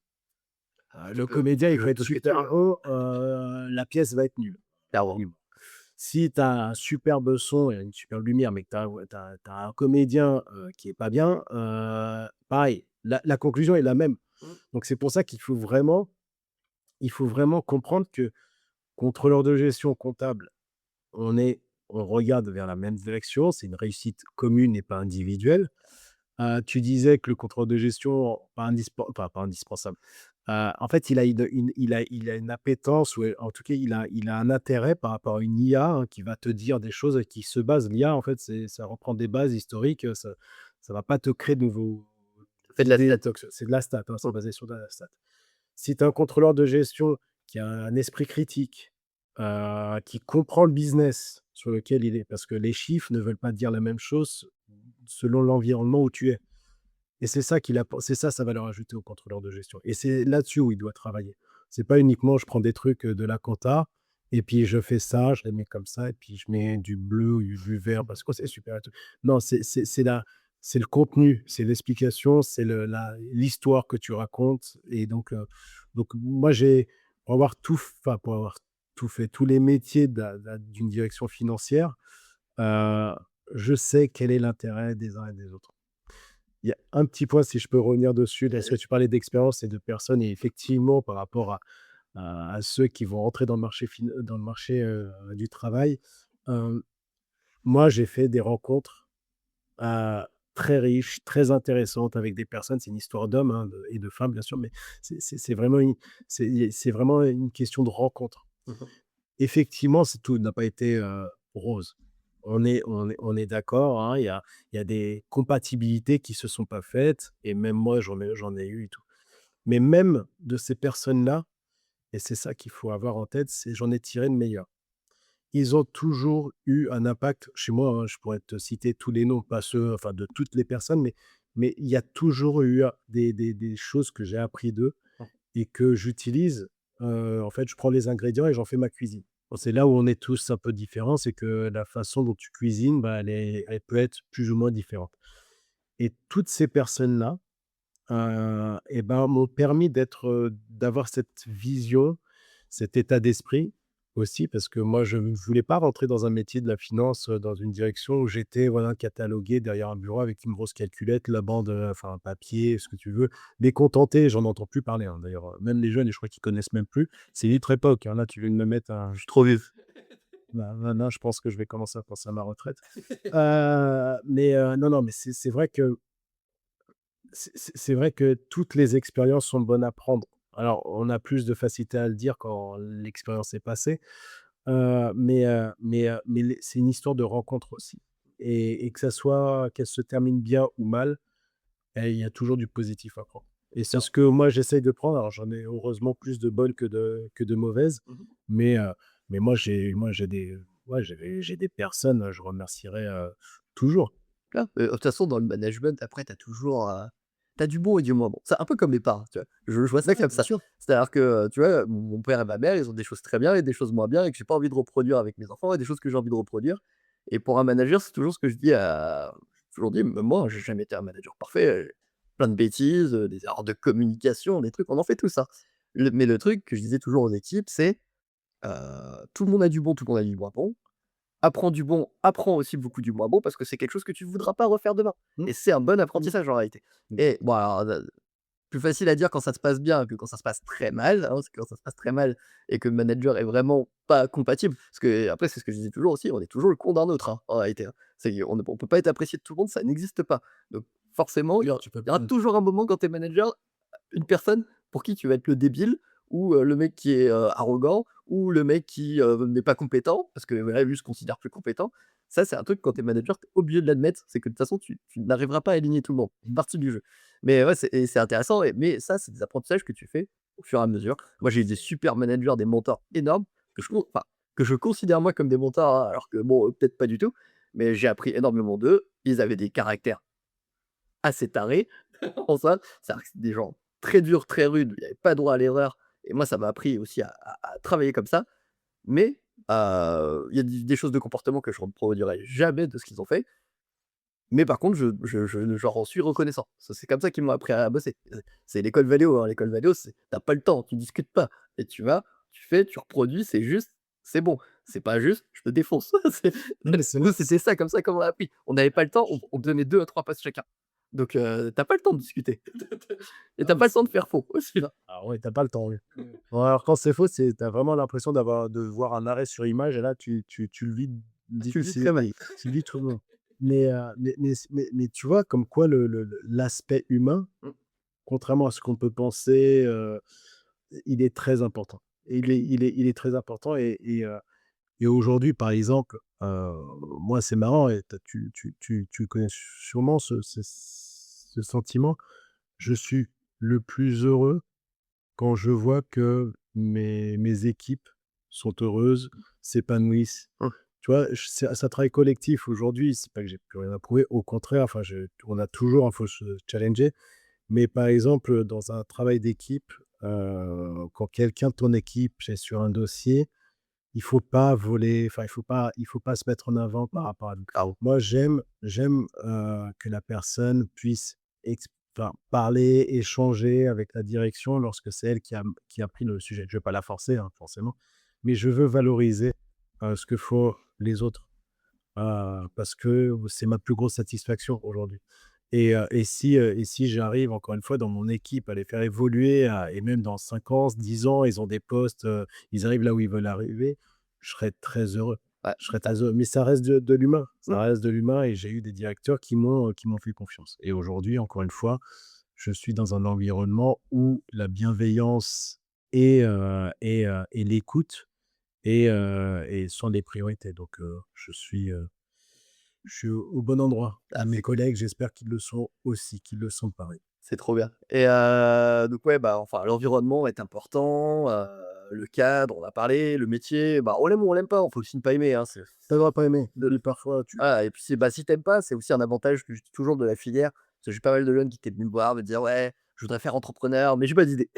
Le comédien, il Tu faut veux être tout switcher, super haut, la pièce va être nulle. clairement. Nul. Si tu as un superbe son et une superbe lumière, mais que tu as un comédien, qui est pas bien, pareil, la conclusion est la même. Mmh. Donc c'est pour ça qu'il faut vraiment comprendre que contrôleur de gestion, comptable, on regarde vers la même direction, c'est une réussite commune et pas individuelle. Tu disais que le contrôleur de gestion, pas indispensable. En fait, il a une appétence ou en tout cas, il a un intérêt par rapport à une IA, hein, qui va te dire des choses qui se basent l'IA, en fait, ça reprend des bases historiques, ça va pas te créer de nouveaux Ça fait de la idées stat. tox c'est de la stat, hein, c'est Mmh. basé sur de la stat. Si tu es un contrôleur de gestion qui a un esprit critique, qui comprend le business sur lequel il est, parce que les chiffres ne veulent pas dire la même chose selon l'environnement où tu es. Et c'est ça c'est ça sa valeur ajoutée au contrôleur de gestion. Et c'est là-dessus où il doit travailler. C'est pas uniquement je prends des trucs de la compta et puis je fais ça, je les mets comme ça, et puis je mets du bleu ou du vert parce que c'est super. Et tout. Non, c'est le contenu, c'est l'explication, c'est l'histoire que tu racontes. Et donc moi, pour avoir tout fait, tous les métiers d'une direction financière, euh, je sais quel est l'intérêt des uns et des autres. Il y a un petit point, si je peux revenir dessus, parce que tu parlais d'expérience et de personnes, et effectivement, par rapport à ceux qui vont rentrer dans le marché du travail, hem, moi, j'ai fait des rencontres, heu, très riches, très intéressantes avec des personnes. C'est une histoire d'hommes, hein, et de femmes, bien sûr, mais c'est vraiment une question de rencontre. Mmh. Effectivement, tout n'a pas été, rose. On est d'accord, hein, il y a des compatibilités qui se sont pas faites, et même moi, j'en ai eu et tout. Mais même de ces personnes-là, et c'est ça qu'il faut avoir en tête, c'est j'en ai tiré le meilleur. Ils ont toujours eu un impact chez moi, hein, je pourrais te citer tous les noms, pas ceux, enfin, de toutes les personnes, mais il y a toujours eu des choses que j'ai appris d'eux et que j'utilise. En fait, je prends les ingrédients et j'en fais ma cuisine. Bon, c'est là où on est tous un peu différents, c'est que la façon dont tu cuisines, bah, elle peut être plus ou moins différente. Et toutes ces personnes-là, et ben, m'ont permis d'avoir cette vision, cet état d'esprit aussi, parce que moi, je ne voulais pas rentrer dans un métier de la finance, dans une direction où j'étais, voilà, catalogué derrière un bureau avec une grosse calculette, la bande, enfin, papier, ce que tu veux. Les contentés, j'en entends plus parler, hein, d'ailleurs, même les jeunes, et je crois qu'ils connaissent même plus. C'est une autre époque, hein, là, tu viens de me mettre un Je suis trop vieux. bah, maintenant, je pense que je vais commencer à penser à ma retraite. Mais non, non, mais c'est vrai que toutes les expériences sont bonnes à prendre. Alors, on a plus de facilité à le dire quand l'expérience est passée, mais c'est une histoire de rencontre aussi, et qu'elle se termine bien ou mal, il y a toujours du positif à prendre, et c'est Bien. ce que moi j'essaye de prendre. Alors, j'en ai heureusement plus de bonnes que de mauvaises, Mmh. mais moi j'ai des personnes, je remercierai, toujours. Là, de toute façon, dans le management, après, tu as toujours, tu du bon et du moins bon. C'est un peu comme mes parents, tu vois? Je vois ça Ouais, comme bien ça. sûr. C'est-à-dire que, tu vois, mon père et ma mère, ils ont des choses très bien et des choses moins bien et que j'ai pas envie de reproduire avec mes enfants, et des choses que j'ai envie de reproduire. Et pour un manager, c'est toujours ce que je dis à j'ai toujours dit: «Même moi, j'ai jamais été un manager parfait, plein de bêtises, des erreurs de communication, des trucs, on en fait tous, hein». Mais le truc que je disais toujours aux équipes, c'est, heu, tout le monde a du bon, tout le monde a du moins bon. Apprends du bon, apprends aussi beaucoup du moins bon parce que c'est quelque chose que tu voudras pas refaire demain, Mmh, et c'est un bon mmh, apprentissage en réalité. mmh. Et bon alors, plus facile à dire quand ça se passe bien que quand ça se passe très mal, hein, parce que quand ça se passe très mal et que le manager est vraiment pas compatible, parce qu'après c'est ce que je disais toujours aussi, on est toujours le con d'un autre, hein, en réalité, hein. On peut pas être apprécié de tout le monde, ça n'existe pas. Donc forcément, il y aura Tu peux toujours un moment quand tu es manager, une personne pour qui tu vas être le débile, ou le mec qui est, arrogant, ou le mec qui, n'est pas compétent parce que voilà, lui se considère plus compétent. Ça, c'est un truc quand tu es manager, tu es obligé de l'admettre, c'est que de toute façon tu n'arriveras pas à aligner tout le monde. C'est une partie du jeu. Mais ouais, c'est intéressant, mais ça, c'est des apprentissages que tu fais au fur et à mesure. Moi, j'ai eu des super managers, des mentors énormes que je considère moi comme des mentors, hein, alors que bon, peut-être pas du tout, mais j'ai appris énormément d'eux. Ils avaient des caractères assez tarés en ça. C'est-à-dire que c'est des gens très durs, très rudes, il y avait pas droit à l'erreur, et moi, ça m'a appris aussi à travailler comme ça. Mais il y a des choses de comportement que je ne reproduirai jamais de ce qu'ils ont fait. Mais par contre, j'en suis reconnaissant. C'est comme ça qu'ils m'ont appris à bosser. C'est l'école Valeo, hein. L'école Valeo, c'est tu pas le temps, tu discutes pas et tu vas, tu fais, tu reproduis, c'est juste, c'est bon. C'est pas juste, je te défonce. C'est Non, mais c'est nous, c'était ça, comme ça qu'on m'a appris. On n'avait pas le temps, on donnait 2 à 3 passes chacun. Donc tu pas le temps de discuter et ah, t'as mais pas le temps c'est de faire faux aussi, là. ah ouais, tu pas le temps, oui. Ouais, alors quand c'est faux, tu as vraiment l'impression de voir un arrêt sur image et là tu le vis Tu le vis difficile très mal. tu le vis trop bien. Mais tu vois comme quoi l'aspect humain, Mmh. contrairement à ce qu'on peut penser, il est très important. Il est très important et aujourd'hui, par exemple, moi, c'est marrant et tu connais sûrement ce sentiment. Je suis le plus heureux quand je vois que mes équipes sont heureuses, s'épanouissent. Mmh. Tu vois? C'est un travail collectif aujourd'hui, c'est pas que j'ai plus rien à prouver, au contraire, enfin, on a toujours, il faut se challenger. Mais par exemple, dans un travail d'équipe, quand quelqu'un de ton équipe est sur un dossier, il faut pas voler, enfin, il faut pas se mettre en avant par rapport à lui. Ah bon. Moi, j'aime que la personne puisse ex enfin, parler, échanger avec la direction lorsque c'est elle qui a pris le sujet. Je vais pas la forcer, hein, forcément, mais je veux valoriser, ce que font les autres, parce que c'est ma plus grosse satisfaction aujourd'hui et si j'arrive encore une fois dans mon équipe à les faire évoluer et même dans 5 ans, 10 ans, ils ont des postes, ils arrivent là où ils veulent arriver, je serais très heureux. Ouais, Je serais très heureux, mais ça reste de l'humain. mmh, Ça reste de l'humain et j'ai eu des directeurs qui m'ont fait confiance et aujourd'hui, encore une fois, je suis dans un environnement où la bienveillance et l'écoute sont des priorités donc je suis au bon endroit. ah, Mes c'est collègues, j'espère qu'ils le sont aussi, qu'ils le sont pareil. c'est trop bien et donc ouais, bah, enfin, l'environnement est important, le cadre, on a parlé, le métier, bah, on l'aime ou on l'aime pas, on faut aussi ne pas aimer, hein, c'est Tu aurais pas aimé et de puis parfois tu voilà et puis c'est bah, si tu pas, c'est aussi un avantage que je dis toujours de la filière, parce que j'ai pas mal de jeunes qui étaient venus me voir, me dire: «Ouais, je voudrais faire entrepreneur, mais j'ai pas d'idée».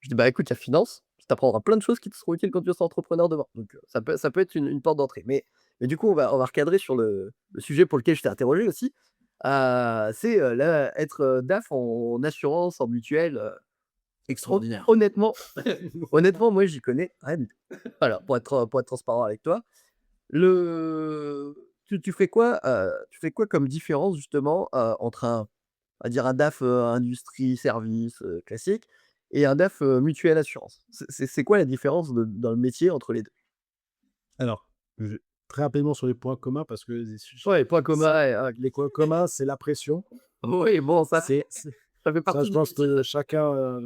Je dis: «Bah, écoute, il y a finance, tu apprendras plein de choses qui te seront utiles quand tu seras entrepreneur demain». Donc ça peut être une porte d'entrée. Mais du coup, on va recadrer sur le sujet pour lequel je t'ai interrogé aussi. C'est, là, être, DAF en assurance, en mutuelle, extraordinaire. honnêtement honnêtement, moi, j'y connais rien du tout. Voilà, pour être transparent avec toi. Tu fais quoi comme différence justement, entre on va dire un DAF, industrie, service, classique et un DAF, mutuelle assurance? C'est quoi la différence dans le métier entre les deux? Alors, je très rapidement sur les points communs parce que Ouais, point c'est commun et les points communs, c'est la pression. oui, bon, ça C'est ça fait ça, partie je du pense métier. que chacun,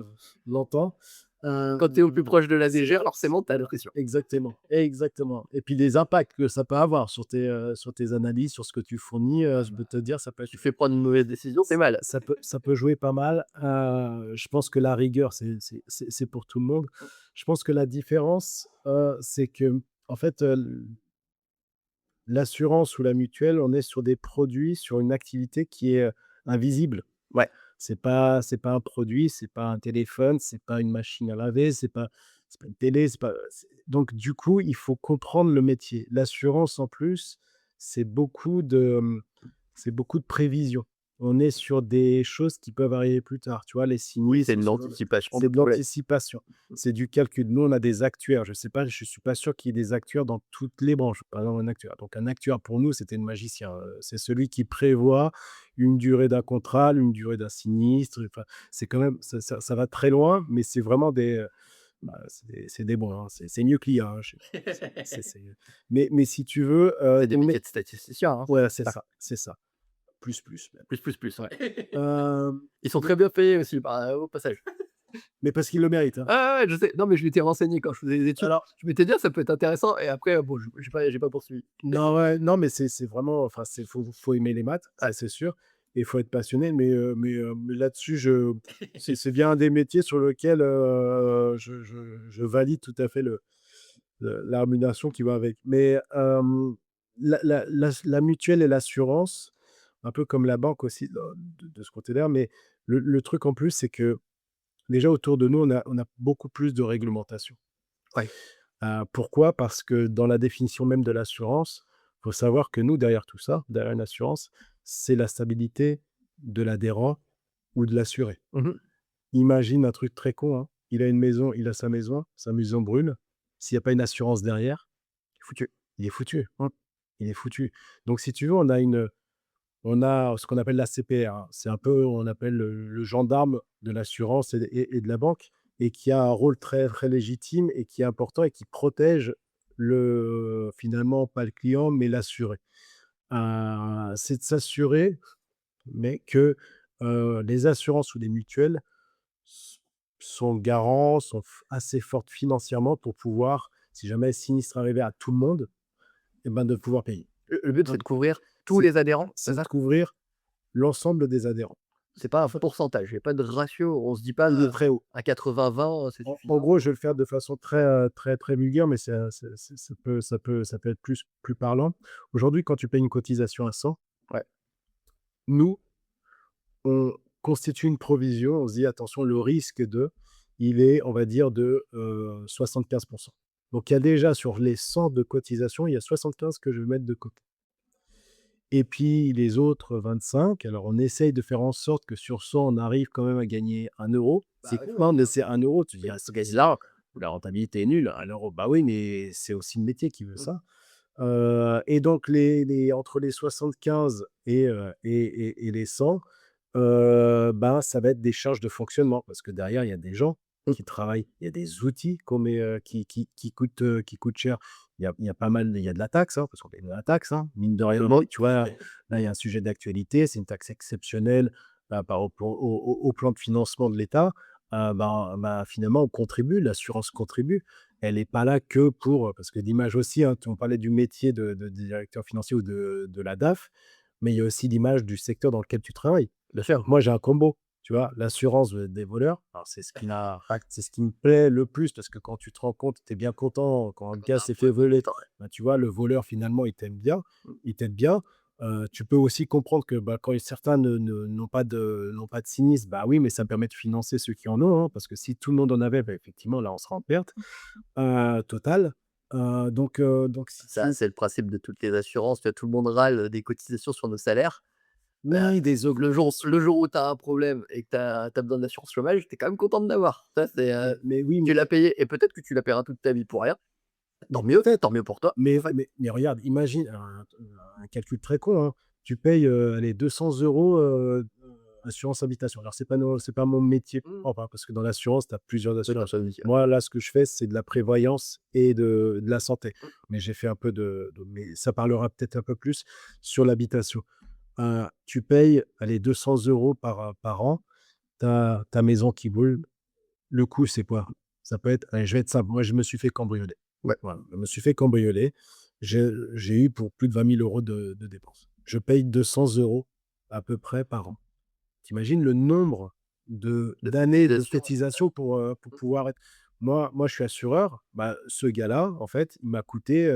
l'entend. Quand tu es au plus proche de la C'est DG, forcément, tu as la pression. exactement, exactement et puis les impacts que ça peut avoir sur tes analyses, sur ce que tu fournis, je peux te dire, ça peut être Tu fais prendre une mauvaise décision, c'est mal. ça peut jouer pas mal. Je pense que la rigueur, c'est pour tout le monde. Je pense que la différence, c'est qu'en fait, l'assurance ou la mutuelle, on est sur des produits, sur une activité qui est, invisible. Ouais, C'est pas un produit, c'est pas un téléphone, c'est pas une machine à laver, c'est pas une télé, donc du coup, il faut comprendre le métier. L'assurance en plus, c'est beaucoup de, c'est beaucoup de prévision. On est sur des choses qui peuvent arriver plus tard, tu vois? Les oui, c'est sinistres, de ce genre de l'anticipation c'est de de problème. l'anticipation, c'est du calcul. Nous, on a des actuaires, je sais pas, je suis pas sûr qu'il y ait des actuaires dans toutes les branches. Par exemple, un actuaire. Donc un actuaire pour nous, c'était un magicien, c'est celui qui prévoit une durée d'un contrat, une durée d'un sinistre, enfin, c'est quand même ça va très loin, mais c'est vraiment c'est des bons, hein, c'est mieux que l'IA, hein, c'est mais si tu veux, C'est des on métiers est de statisticiens, hein. ouais, c'est Ah, ça, c'est ça. Plus même. plus, ouais. Ils sont Mais très bien payés aussi, au passage. mais parce qu'il le mérite, hein. Ah ouais, ouais, je sais. Non, mais je m'étais renseigné quand je faisais des études. Alors Je m'étais dit: «Ah, ça peut être intéressant» et après, bon, j'ai pas poursuivi. non, ouais, non, mais c'est vraiment enfin, faut aimer les maths, ça Ouais. c'est sûr et il faut être passionné, mais là-dessus, c'est bien un des métiers sur lequel, je valide tout à fait la rémunération qui va avec. Mais, la mutuelle et l'assurance, un peu comme la banque aussi de ce côté-là, mais le truc en plus, c'est que déjà autour de nous, on a beaucoup plus de réglementation. Ouais. Pourquoi? Parce que dans la définition même de l'assurance, faut savoir que nous, derrière tout ça, derrière une assurance, c'est la stabilité de l'adhérent ou de l'assuré. Mmh. Imagine un truc très con, hein, il a une maison, il a sa maison brûle. S'il y a pas une assurance derrière, Foutu. il est foutu. Mmh. Il est foutu. Donc si tu veux, on a ce qu'on appelle la CPR, hein. C'est un peu, on appelle le gendarme de l'assurance et de la banque et qui a un rôle très, très légitime et qui est important et qui protège finalement, pas le client, mais l'assuré. C'est de s'assurer, mais que, les assurances ou les mutuelles s sont garants, sont assez fortes financièrement pour pouvoir, si jamais un sinistre arrivait à tout le monde, et ben, de pouvoir payer. Le but, c'est Donc de couvrir tous c'est les adhérents, c'est c'est de ça? couvrir l'ensemble des adhérents. C'est pas un pourcentage, il y a pas de ratio, on se dit pas le Très haut. à 80-20, c'est En suffisant. gros, je vais le faire de façon très, très, très vulgaire, mais ça peut être plus parlant. Aujourd'hui, quand tu payes une cotisation à 100, Ouais. nous, on constitue une provision, on se dit: «Attention, le risque il est, on va dire, de, 75. Donc il y a déjà sur les 100 de cotisation, il y a 75 que je vais mettre de côté. Et puis les autres 25, alors on essaye de faire en sorte que sur 100, on arrive quand même à gagner 1 €. Bah, C'est ouais, cool, hein, mais c'est 1 €, tu dis: «Ah, ce gaz-là, la rentabilité est nulle, 1 €». Bah oui, mais c'est aussi le métier qui veut mmh, ça. Et donc entre les 75 et les 100, ben, ça va être des charges de fonctionnement parce que derrière, il y a des gens mmh, qui travaillent. Il y a des outils qu'on met, qui coûtent cher. Il y a pas mal, il y a de la taxe, hein, parce qu'on paye de la taxe, hein, mine de rien. oui. Tu vois, là, il y a un sujet d'actualité, c'est une taxe exceptionnelle, par au plan de financement de l'État. Ben, finalement, on contribue, l'assurance contribue. Elle n'est pas là que pour, parce que l'image aussi, hein, on parlait du métier de directeur financier ou de la DAF, mais il y a aussi l'image du secteur dans lequel tu travailles. Bien sûr. Moi, j'ai un combo, tu vois? L'assurance, des voleurs, alors c'est ce qui me plaît le plus parce que quand tu te rends compte, tu es bien content quand un Quand tu gars as un s'est fait problème, voler, tu ouais. bah, tu vois? Le voleur finalement, il t'aime bien, Mmh. il t'aide bien. Tu peux aussi comprendre que, bah, quand certains n'ont pas de sinistre, bah, oui, mais ça permet de financer ceux qui en ont, hein, parce que si tout le monde en avait, bah, effectivement, là, on serait en perte, totale. Donc si Ça, tu c'est le principe de toutes les assurances, tu vois? Tout le monde râle des cotisations sur nos salaires. Bah, oui, des aug le jour où tu as un problème et que tu as besoin d'assurance chômage, tu es quand même content de l'avoir. Ça, c'est, mais oui, tu l'as payé et peut-être que tu la paieras toute ta vie pour rien. peut-être. Tant mieux pour toi. Mais En fait, mais regarde, imagine un calcul très con, hein. Tu payes, allez 200 €, assurance habitation. Alors c'est pas mon métier mmh, propre, hein, parce que dans l'assurance, tu as plusieurs oui, non, assurances. ça me dit, Moi, là, ce que je fais, c'est de la prévoyance et de la santé. mmh, Mais j'ai fait un peu mais ça parlera peut-être un peu plus sur l'habitation. Tu payes, allez 200 € par an, ta maison qui brûle, le coût, c'est quoi? Ça peut être, allez, je vais être simple, moi, je me suis fait cambrioler. ouais, Voilà, je me suis fait cambrioler. J'ai eu pour plus de 20 000 € de dépenses. Je paye 200 € à peu près par an. Tu imagines le nombre de d'années de cotisation. cotisation pour Mmh, pouvoir être, moi, je suis assureur. Bah, ce gars-là, en fait, il m'a coûté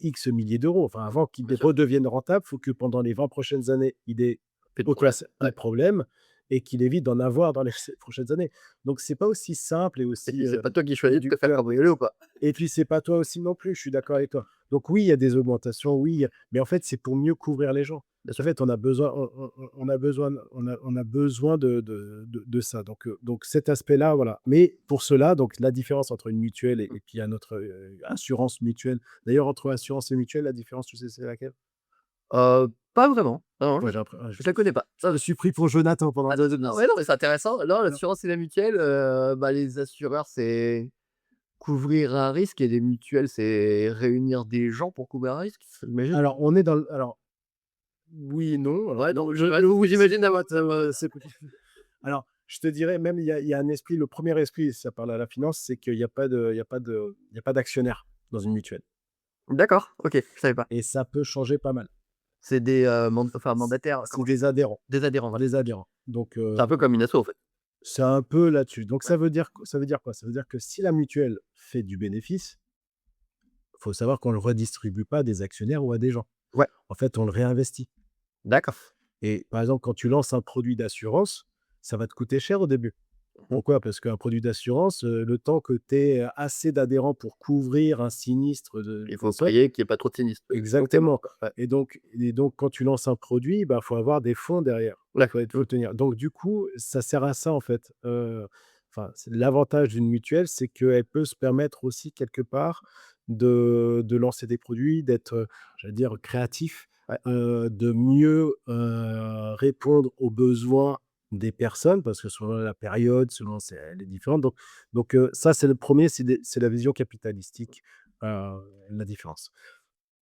X milliers d'euros. Enfin, avant qu'il bien sûr, redevienne rentable, il faut que pendant les 20 prochaines années, il ait plus de problème. aucun Ouais, problème et qu'il évite d'en avoir dans les prochaines années. Donc c'est pas aussi simple et et aussi, puis c'est pas toi qui choisis de du te faire cambrioler ou pas. et puis c'est pas toi aussi non plus, je suis d'accord avec toi. Donc oui, il y a des augmentations, oui, mais en fait, c'est pour mieux couvrir les gens. Bien En sûr. fait, on a besoin de ça. Donc cet aspect-là, voilà. Mais pour cela, donc la différence entre une mutuelle et puis un autre, assurance mutuelle. D'ailleurs, entre assurance et mutuelle, la différence, tu sais, c'est laquelle? Pas vraiment. Non, non, Ouais, j'ai l'impré ah, je la connais pas. je me suis pris pour Jonathan pendant Ah non, ouais, non, mais c'est intéressant. Non, non, l'assurance et la mutuelle, bah, les assureurs, c'est couvrir un risque et les mutuelles, c'est réunir des gens pour couvrir un risque, j'imagine? alors on est dans le alors oui et non. Alors Ouais, non, donc j'imagine d'avoir c'est alors, je te dirais même, il y a un esprit, le premier esprit, ça parle à la finance, c'est qu'il y a pas de il y a pas de il y a pas d'actionnaire dans une mutuelle d'accord, OK, je savais pas. et ça peut changer pas mal. C'est des, C mandataires, c'est comment des adhérents, des adhérents, voilà. des adhérents. Donc C'est un peu comme une asso, en fait. c'est un peu là-dessus. Donc Ouais, ça veut dire quoi? Ça veut dire que si la mutuelle fait du bénéfice, faut savoir qu'on ne le redistribue pas à des actionnaires ou à des gens. ouais, En fait, on le réinvestit d'accord. et par exemple, quand tu lances un produit d'assurance, ça va te coûter cher au début. Pourquoi? Parce qu'un produit d'assurance, le temps que tu aies assez d'adhérents pour couvrir un sinistre de Il de faut sorte. prier qu'il y ait pas trop de sinistres. OK, Exactement. ouais. Et donc quand tu lances un produit, bah, faut avoir des fonds derrière. Ouais. Faut tenir. Donc du coup, ça sert à ça en fait. Enfin, c'est l'avantage d'une mutuelle, c'est qu'elle peut se permettre aussi quelque part de lancer des produits, d'être, j'allais dire créatif, Ouais. de mieux, répondre aux besoins des personnes parce que selon la période, selon c'est elle est différente. Donc ça c'est le premier, c'est la vision capitalistique, la différence.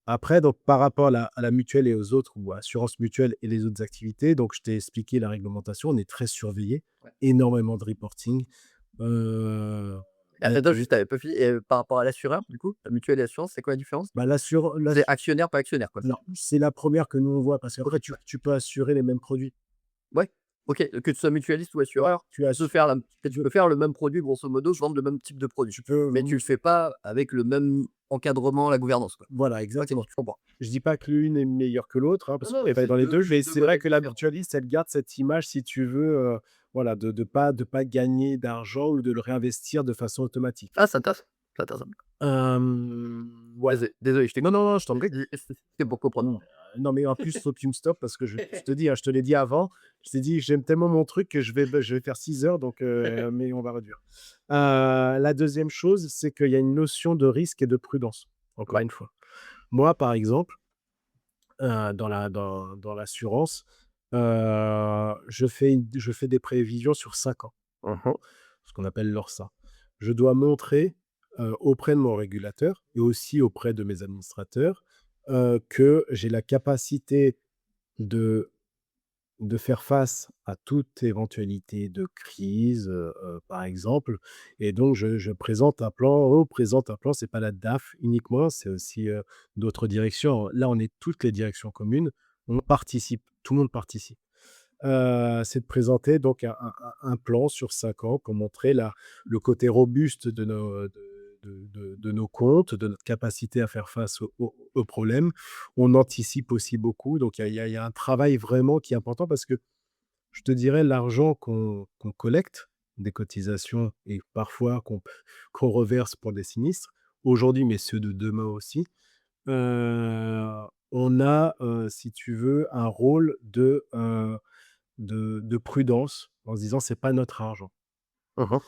Après, donc par rapport à la mutuelle et aux autres ou assurances mutuelles et les autres activités, donc je t'ai expliqué la réglementation, on est très surveillé, Ouais. énormément de reporting. Heu, la Attends, juste, tu pas fini et par rapport à l'assureur, du coup, la mutuelle et l'assurance, c'est quoi la différence? bah, l'assure C'est l'ass actionnaire, pas actionnaire, quoi, c'est non, ça? c'est la première que nous on voit parce OK, qu'après tu ouais. tu peux assurer les mêmes produits. Ouais, OK, que tu sois mutualiste ou assureur, Tu assu tu tu peux faire le même produit, grosso modo, vendre le même type de produit. tu peux Mais tu le fais pas avec le même encadrement, la gouvernance, quoi. voilà, OK, exactement. je comprends. Je dis pas que l'une est meilleure que l'autre, hein, Non, parce non, qu'on mais travaille c'est dans les 2. Mais 2 c'est vrai modèles que la différents. mutualiste, elle garde cette image, si tu veux, voilà, de pas gagner d'argent ou de le réinvestir de façon automatique. Ah, ça t'intéresse, c'est intéressant. Ouais. Désolé, je t'ai Non, coupé. non, non, je t'en prie. C'est pour comprendre. Non, mais en plus, faut que tu me stoppes parce que je te dis, hein, je te l'ai dit avant, je t'ai dit: «J'aime tellement mon truc que je vais faire 6 heures donc mais on va réduire». La deuxième chose, c'est qu'il y a une notion de risque et de prudence, encore Ouais. une fois. Moi, par exemple, dans l'assurance, je fais des prévisions sur 5 ans, Mmh mh. ce qu'on appelle l'ORSA. Je dois montrer, auprès de mon régulateur et aussi auprès de mes administrateurs, que j'ai la capacité de de faire face à toute éventualité de crise, par exemple. Et donc je présente un plan, on présente un plan, c'est pas la DAF uniquement, c'est aussi, d'autres directions. Là, on est toutes les directions communes, on participe, tout le monde participe. C'est de présenter donc un plan sur 5 ans pour montrer le côté robuste de nos comptes, de notre capacité à faire face aux problèmes. On anticipe aussi beaucoup, donc il y a un travail vraiment qui est important parce que je te dirais l'argent qu'on collecte, des cotisations et parfois qu'on reverse pour des sinistres, aujourd'hui, mais ceux de demain aussi, on a, si tu veux, un rôle de prudence en se disant: «C'est pas notre argent». Mmh mh.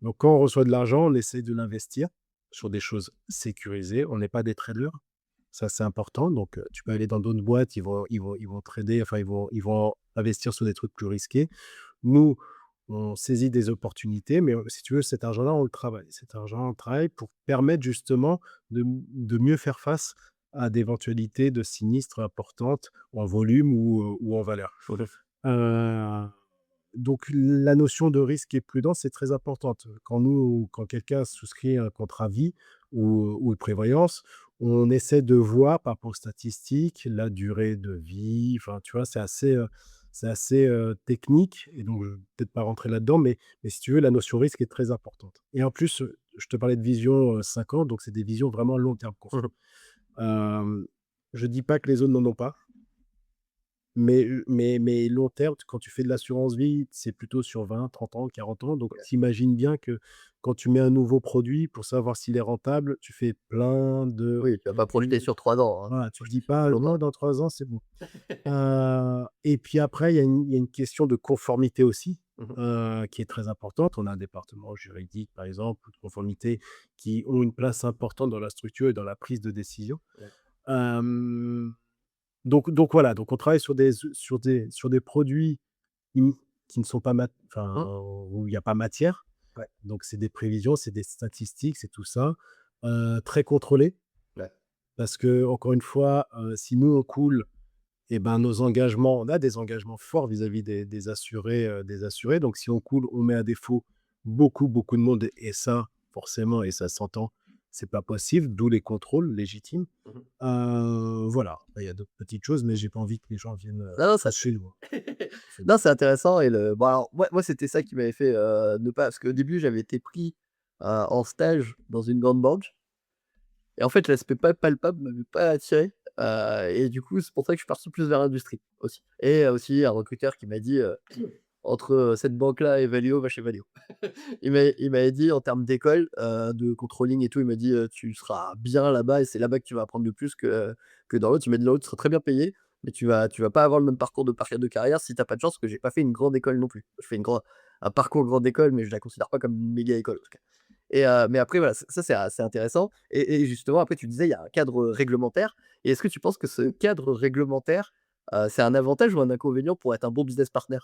Donc quand on reçoit de l'argent, on essaie de l'investir sur des choses sécurisées. On n'est pas des traders, ça c'est important. Donc tu peux aller dans d'autres boîtes, ils vont trader, enfin ils vont investir sur des trucs plus risqués. Nous, on saisit des opportunités, mais si tu veux, cet argent-là, on le travaille. Cet argent, on le travaille pour permettre justement de mieux faire face à d'éventualités de sinistres importantes en volume ou en valeur. OK. Heu donc la notion de risque et prudence est très importante. Quand quelqu'un souscrit un contrat vie ou une prévoyance, on essaie de voir par rapport aux statistiques, la durée de vie, enfin, tu vois? C'est assez technique et donc je ne vais peut-être pas rentrer là-dedans, mais si tu veux, la notion risque est très importante et en plus, je te parlais de vision, 5 ans, donc c'est des visions vraiment long terme qu'on Mmh fait. mh. Hem, je dis pas que les autres n'en ont pas. Mais long terme, quand tu fais de l'assurance vie, c'est plutôt sur 20, 30 ans, 40 ans. Donc tu imagines bien que quand tu mets un nouveau produit, pour savoir s'il est rentable, tu fais plein de Oui, tu vas pas projeter sur 3 ans, hein. voilà, tu te dis Projeter sur pas: plus longtemps. «Non, dans 3 ans, c'est bon». Et puis après, il y a une question de conformité aussi, Mmh mh. qui est très importante. On a un département juridique, par exemple, ou de conformité qui ont une place importante dans la structure et dans la prise de décision. Ouais. Hem donc voilà, donc on travaille sur des produits qui qui ne sont pas enfin, Mmh. où il y a pas matière. Ouais. Donc c'est des prévisions, c'est des statistiques, c'est tout ça. Très contrôlé Ouais. parce que encore une fois, si nous on coule et ben, nos engagements on a des engagements forts vis-à-vis des assurés. Donc si on coule, on met à défaut beaucoup, beaucoup de monde et ça, forcément et ça s'entend, c'est pas possible, d'où les contrôles légitimes. Mmh mh. Voilà, après il y a d'autres petites choses, mais j'ai pas envie que les gens viennent, Non, non, ça chez nous, hein. non, c'est intéressant et bon, alors, moi, c'était ça qui m'avait fait, ne pas parce qu'au début, j'avais été pris, en stage dans une grande banque et en fait, l'aspect pas palpable m'avait pas attiré, et du coup, c'est pour ça que je suis parti plus vers l'industrie aussi et aussi un recruteur qui m'a dit, entre, cette banque-là et Valeo, va chez Valeo. Il m'avait dit en termes d'école, de controlling et tout, il m'a dit: «Tu seras bien là-bas et c'est là-bas que tu vas apprendre le plus que dans l'autre». Il m'a dit: «Dans l'autre, tu seras très bien payé, mais tu vas pas avoir le même parcours de carrière si tu as pas de chance», parce que j'ai pas fait une grande école non plus. Je fais un parcours grande école, mais je la considère pas comme une méga école, en tout cas. Mais après voilà, ça c'est assez intéressant et justement après tu disais il y a un cadre, réglementaire et est-ce que tu penses que ce cadre réglementaire, c'est un avantage ou un inconvénient pour être un bon business partner?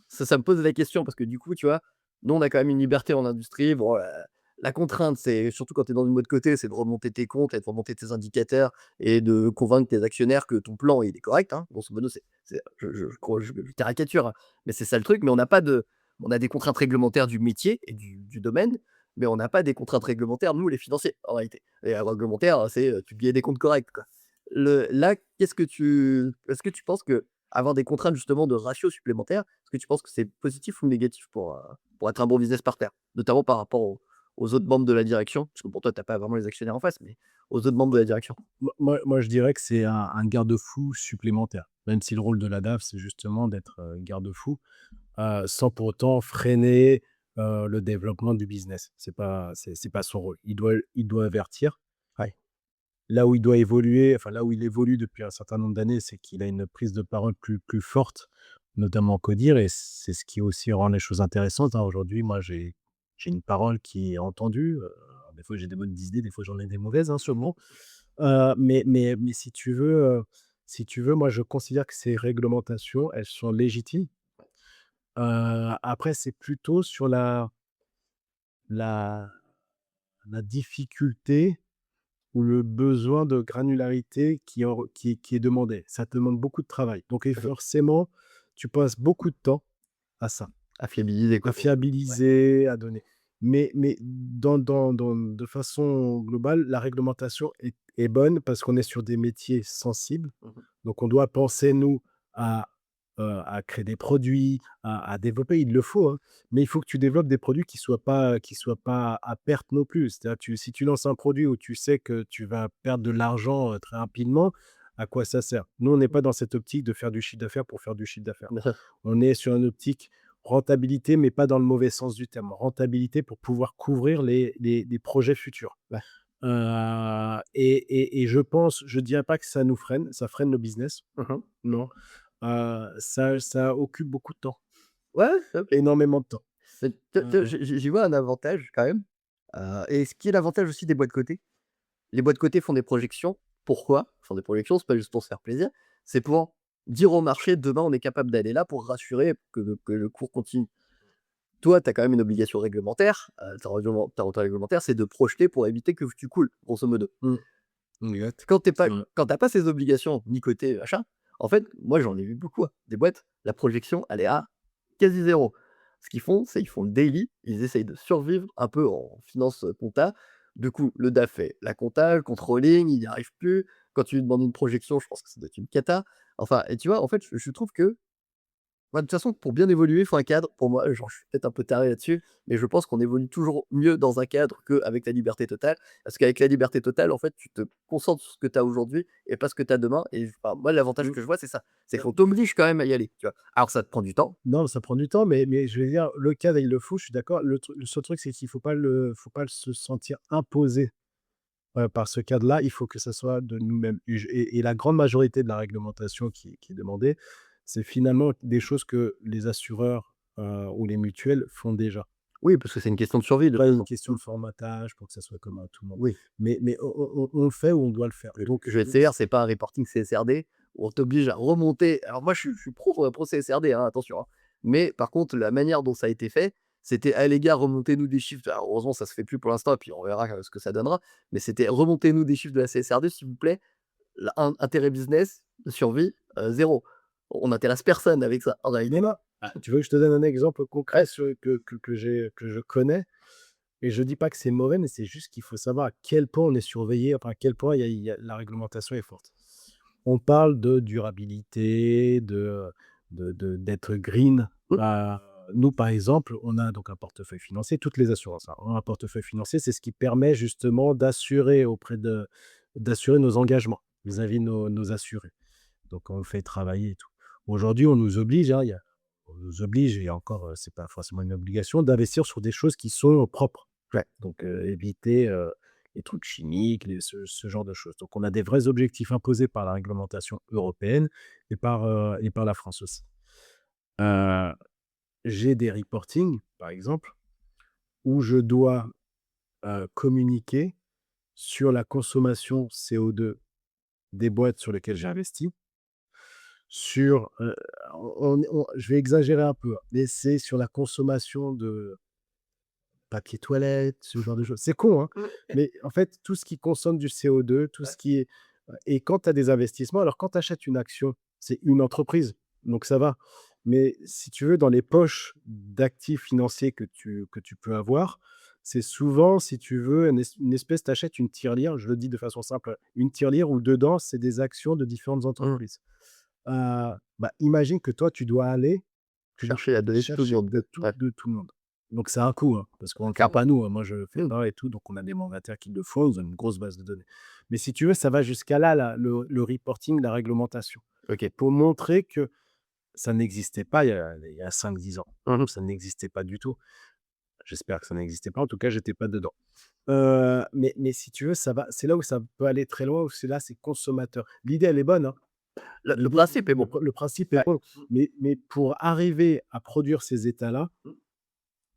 Ça me pose la question parce que du coup, tu vois, nous, on a quand même une liberté en industrie. Bon, la contrainte, c'est surtout quand tu es dans le mode côté, c'est de remonter tes comptes et de remonter tes indicateurs et de convaincre tes actionnaires que ton plan, il est correct, hein. Grosso modo, c'est je caricature, hein, mais c'est ça le truc, mais on a des contraintes réglementaires du métier et du domaine, mais on n'a pas des contraintes réglementaires, nous, les financiers, en réalité. Et réglementaire, c'est, publier des comptes corrects, quoi. Là, est-ce que tu penses que avoir des contraintes justement de ratio supplémentaires, est-ce que tu penses que c'est positif ou négatif pour être un bon business partner? Notamment par rapport aux autres membres de la direction? Parce que pour toi, tu as pas vraiment les actionnaires en face, mais aux autres membres de la direction. Moi, je dirais que c'est un garde-fou supplémentaire, même si le rôle de la DAF, c'est justement d'être, garde-fou, sans pour autant freiner, le développement du business. C'est pas son rôle. Il doit avertir. Ouais. Là où il doit évoluer, enfin, là où il évolue depuis un certain nombre d'années, c'est qu'il a une prise de parole plus forte, notamment au CODIR, et c'est ce qui aussi rend les choses intéressantes, hein. Aujourd'hui, moi, j'ai une parole qui est entendue, des fois j'ai des bonnes idées, des fois j'en ai des mauvaises, hein, sûrement. Mais si tu veux, moi, je considère que ces réglementations, elles sont légitimes. Après, c'est plutôt sur la la difficulté ou le besoin de granularité qui est demandé. Ça te demande beaucoup de travail. Donc et D'accord. forcément, tu passes beaucoup de temps à ça, À fiabiliser à quoi. Ouais. fiabiliser, à donner. Mais de façon globale, la réglementation est bonne parce qu'on est sur des métiers sensibles. Mmh. Donc on doit penser, nous, à, à créer des produits, à développer. Il le faut, hein, mais il faut que tu développes des produits qui soient pas à perte non plus. C'est-à-dire, si tu lances un produit où tu sais que tu vas perdre de l'argent, très rapidement, à quoi ça sert? Nous, on n'est pas dans cette optique de faire du chiffre d'affaires pour faire du chiffre d'affaires. Bien sûr. On est sur une optique rentabilité, mais pas dans le mauvais sens du terme. Rentabilité pour pouvoir couvrir les projets futurs. Ouais. Et je pense, je dirais pas que ça freine le business, Mmh. non. Ça occupe beaucoup de temps, Ouais, OK. énormément de temps. Mais Mmh mh. j'y vois un avantage quand même, et ce qui est l'avantage aussi des boîtes cotées. Les boîtes cotées font des projections. Pourquoi? Ils font des projections, c'est pas juste pour se faire plaisir, c'est pour dire au marché: «Demain, on est capable d'aller là», pour rassurer que le cours continue. Toi, tu as quand même une obligation réglementaire, ta auto réglementaire, c'est de projeter pour éviter que tu coules, grosso modo. Mmh. Exact. Quand tu C'est vrai. pas ces obligations ni cotées, machin, en fait, moi, j'en ai vu beaucoup, hein, des boîtes, la projection, elle est à quasi zéro. Ce qu'ils font, c'est ils font le daily, ils essayent de survivre un peu en finance, compta. Du coup, le DAF fait la compta, le controlling, il n'y arrive plus. Quand tu lui demandes une projection, je pense que ça doit être une cata. Enfin et tu vois, en fait, je trouve que bah, de toute façon, pour bien évoluer, il faut un cadre. Pour moi, genre, je suis peut-être un peu taré là-dessus, mais je pense qu'on évolue toujours mieux dans un cadre qu'avec la liberté totale. Parce qu'avec la liberté totale, en fait, tu te concentres sur ce que tu as aujourd'hui et pas ce que tu as demain. Et enfin, moi, l'avantage Mmh. que je vois, c'est ça. C'est Heu, qu'on t'oblige quand même à y aller, tu vois. Alors, ça te prend du temps. non, ça prend du temps, mais je vais dire, le cadre, il le faut, je suis d'accord. Le seul truc, c'est qu'il faut pas se sentir imposé, par ce cadre-là. Il faut que ça soit de nous-mêmes. Et la grande majorité de la réglementation qui est demandée, c'est finalement des choses que les assureurs, ou les mutuelles font déjà. Oui, parce que c'est une question de survie, de toute Pas une façon. question de formatage pour que ça soit commun à tout le monde. Oui. Mais on le fait ou on doit le faire. Le Donc GSCR, c'est pas un reporting CSRD où on t'oblige à remonter. Alors moi, je suis pro CSRD, hein, attention, hein. Mais par contre, la manière dont ça a été fait, c'était: «Ah les gars, remontez-nous des chiffres». Alors heureusement, ça se fait plus pour l'instant et puis on verra, ce que ça donnera. Mais c'était: «Remontez-nous des chiffres de la CSRD, s'il vous plaît. Intérêt business, survie, 0». On n'intéresse personne avec ça, en non, réalité. non, tu veux que je te donne un exemple concret Ouais. que je connais? Et je dis pas que c'est mauvais, mais c'est juste qu'il faut savoir à quel point on est surveillé, enfin à quel point il y a la réglementation est forte. On parle de durabilité, d'être green. Mmh. Nous, par exemple, on a donc un portefeuille financier, toutes les assurances, hein, ont un portefeuille financier. C'est ce qui permet justement d'assurer nos engagements vis-à-vis de nos assurés. Donc on le fait travailler et tout. Aujourd'hui, on nous oblige, hein, on nous oblige, et encore, c'est pas forcément une obligation, d'investir sur des choses qui sont propres. Ouais. Donc, éviter, les trucs chimiques, ce genre de choses. Donc on a des vrais objectifs imposés par la réglementation européenne et par la France aussi. Heu, j'ai des reporting, par exemple, où je dois, communiquer sur la consommation CO2 des boîtes sur lesquelles j'ai investi, sur, je vais exagérer un peu, hein, mais c'est sur la consommation de papier toilette, ce genre de choses. C'est con, hein, mais en fait, tout ce qui consomme du CO2, tout ce qui est et quand tu as des investissements, alors quand tu achètes une action, c'est une entreprise, donc ça va. Mais si tu veux, dans les poches d'actifs financiers que tu peux avoir, c'est souvent, si tu veux, une espèce, tu achètes une tirelire, je le dis de façon simple, une tirelire où dedans, c'est des actions de différentes Mmh. entreprises. Bah, imagine que toi, tu dois aller Chercher la donnée de tout le chercher monde. Ouais, de tout le monde. Donc ça a un coût, hein, parce qu'on ne le fait clairement. pas nous, hein. Moi, je fais le travail et tout, donc on a des mandataires qui le font, ils ont une grosse base de données. Mais si tu veux, ça va jusqu'à là, le reporting, la réglementation, OK. pour montrer que ça n'existait pas il y a 5-10 ans. Mmh. Ça n'existait pas du tout. J'espère que ça n'existait pas, en tout cas, j'étais pas dedans. Mais si tu veux, c'est là où ça peut aller très loin, où c'est consommateur. L'idée, elle est bonne, hein. Le L'idée, principe est bon. le principe est Ouais. bon, mais pour arriver à produire ces états-là, Mmh.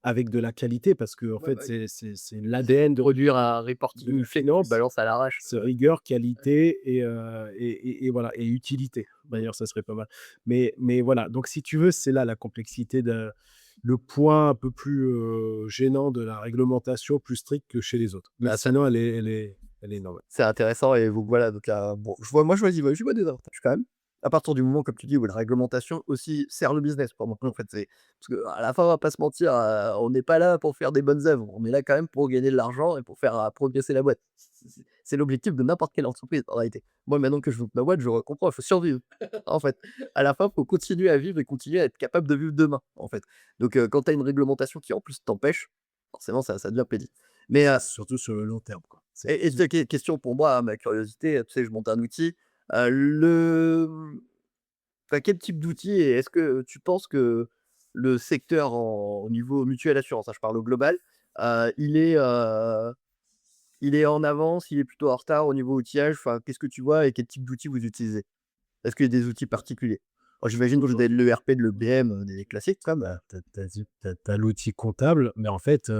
avec de la qualité, parce qu'en Ouais, fait, bah, oui. c'est l'ADN de Produire un de la reporting fait que tu finance, balances à l'arrache. c'est rigueur, qualité et voilà, et utilité. D'ailleurs, ça serait pas mal. Mais voilà, donc si tu veux, c'est là la complexité, le point un peu plus, gênant de la réglementation plus stricte que chez les autres. Mais Bah, ça sinon, elle est énorme. c'est intéressant et donc voilà, donc bon, je vois des avantages quand même. À partir du moment, comme tu dis, où la réglementation aussi sert le business pour moi, en fait, c'est parce qu'à la fin, on va pas se mentir, on n'est pas là pour faire des bonnes œuvres. On est là quand même pour gagner de l'argent et pour faire, progresser la boîte. C'est l'objectif de n'importe quelle entreprise, en réalité. Moi, maintenant que je monte ma boîte, je comprends, il faut survivre, en fait. À la fin, il faut continuer à vivre et continuer à être capable de vivre demain, en fait. Donc quand tu as une réglementation qui, en plus, t'empêche, forcément, ça devient pénible. Mais C'est surtout sur le long terme, quoi. C'est et tiens, question pour moi, hein, ma curiosité, tu sais, je monte un outil, le enfin, quel type d'outil et est-ce que tu penses que le secteur au niveau mutuelle assurance, hein, je parle au global, heu, il est, heu, il est en avance, il est plutôt en retard au niveau outillage? Enfin, qu'est-ce que tu vois et quel type d'outils vous utilisez? Est-ce qu'il y a des outils particuliers? Bon, j'imagine que vous avez de aujourd'hui, l'ERP, de l'EBM, des classiques quand même. tu as l'outil comptable, mais en fait,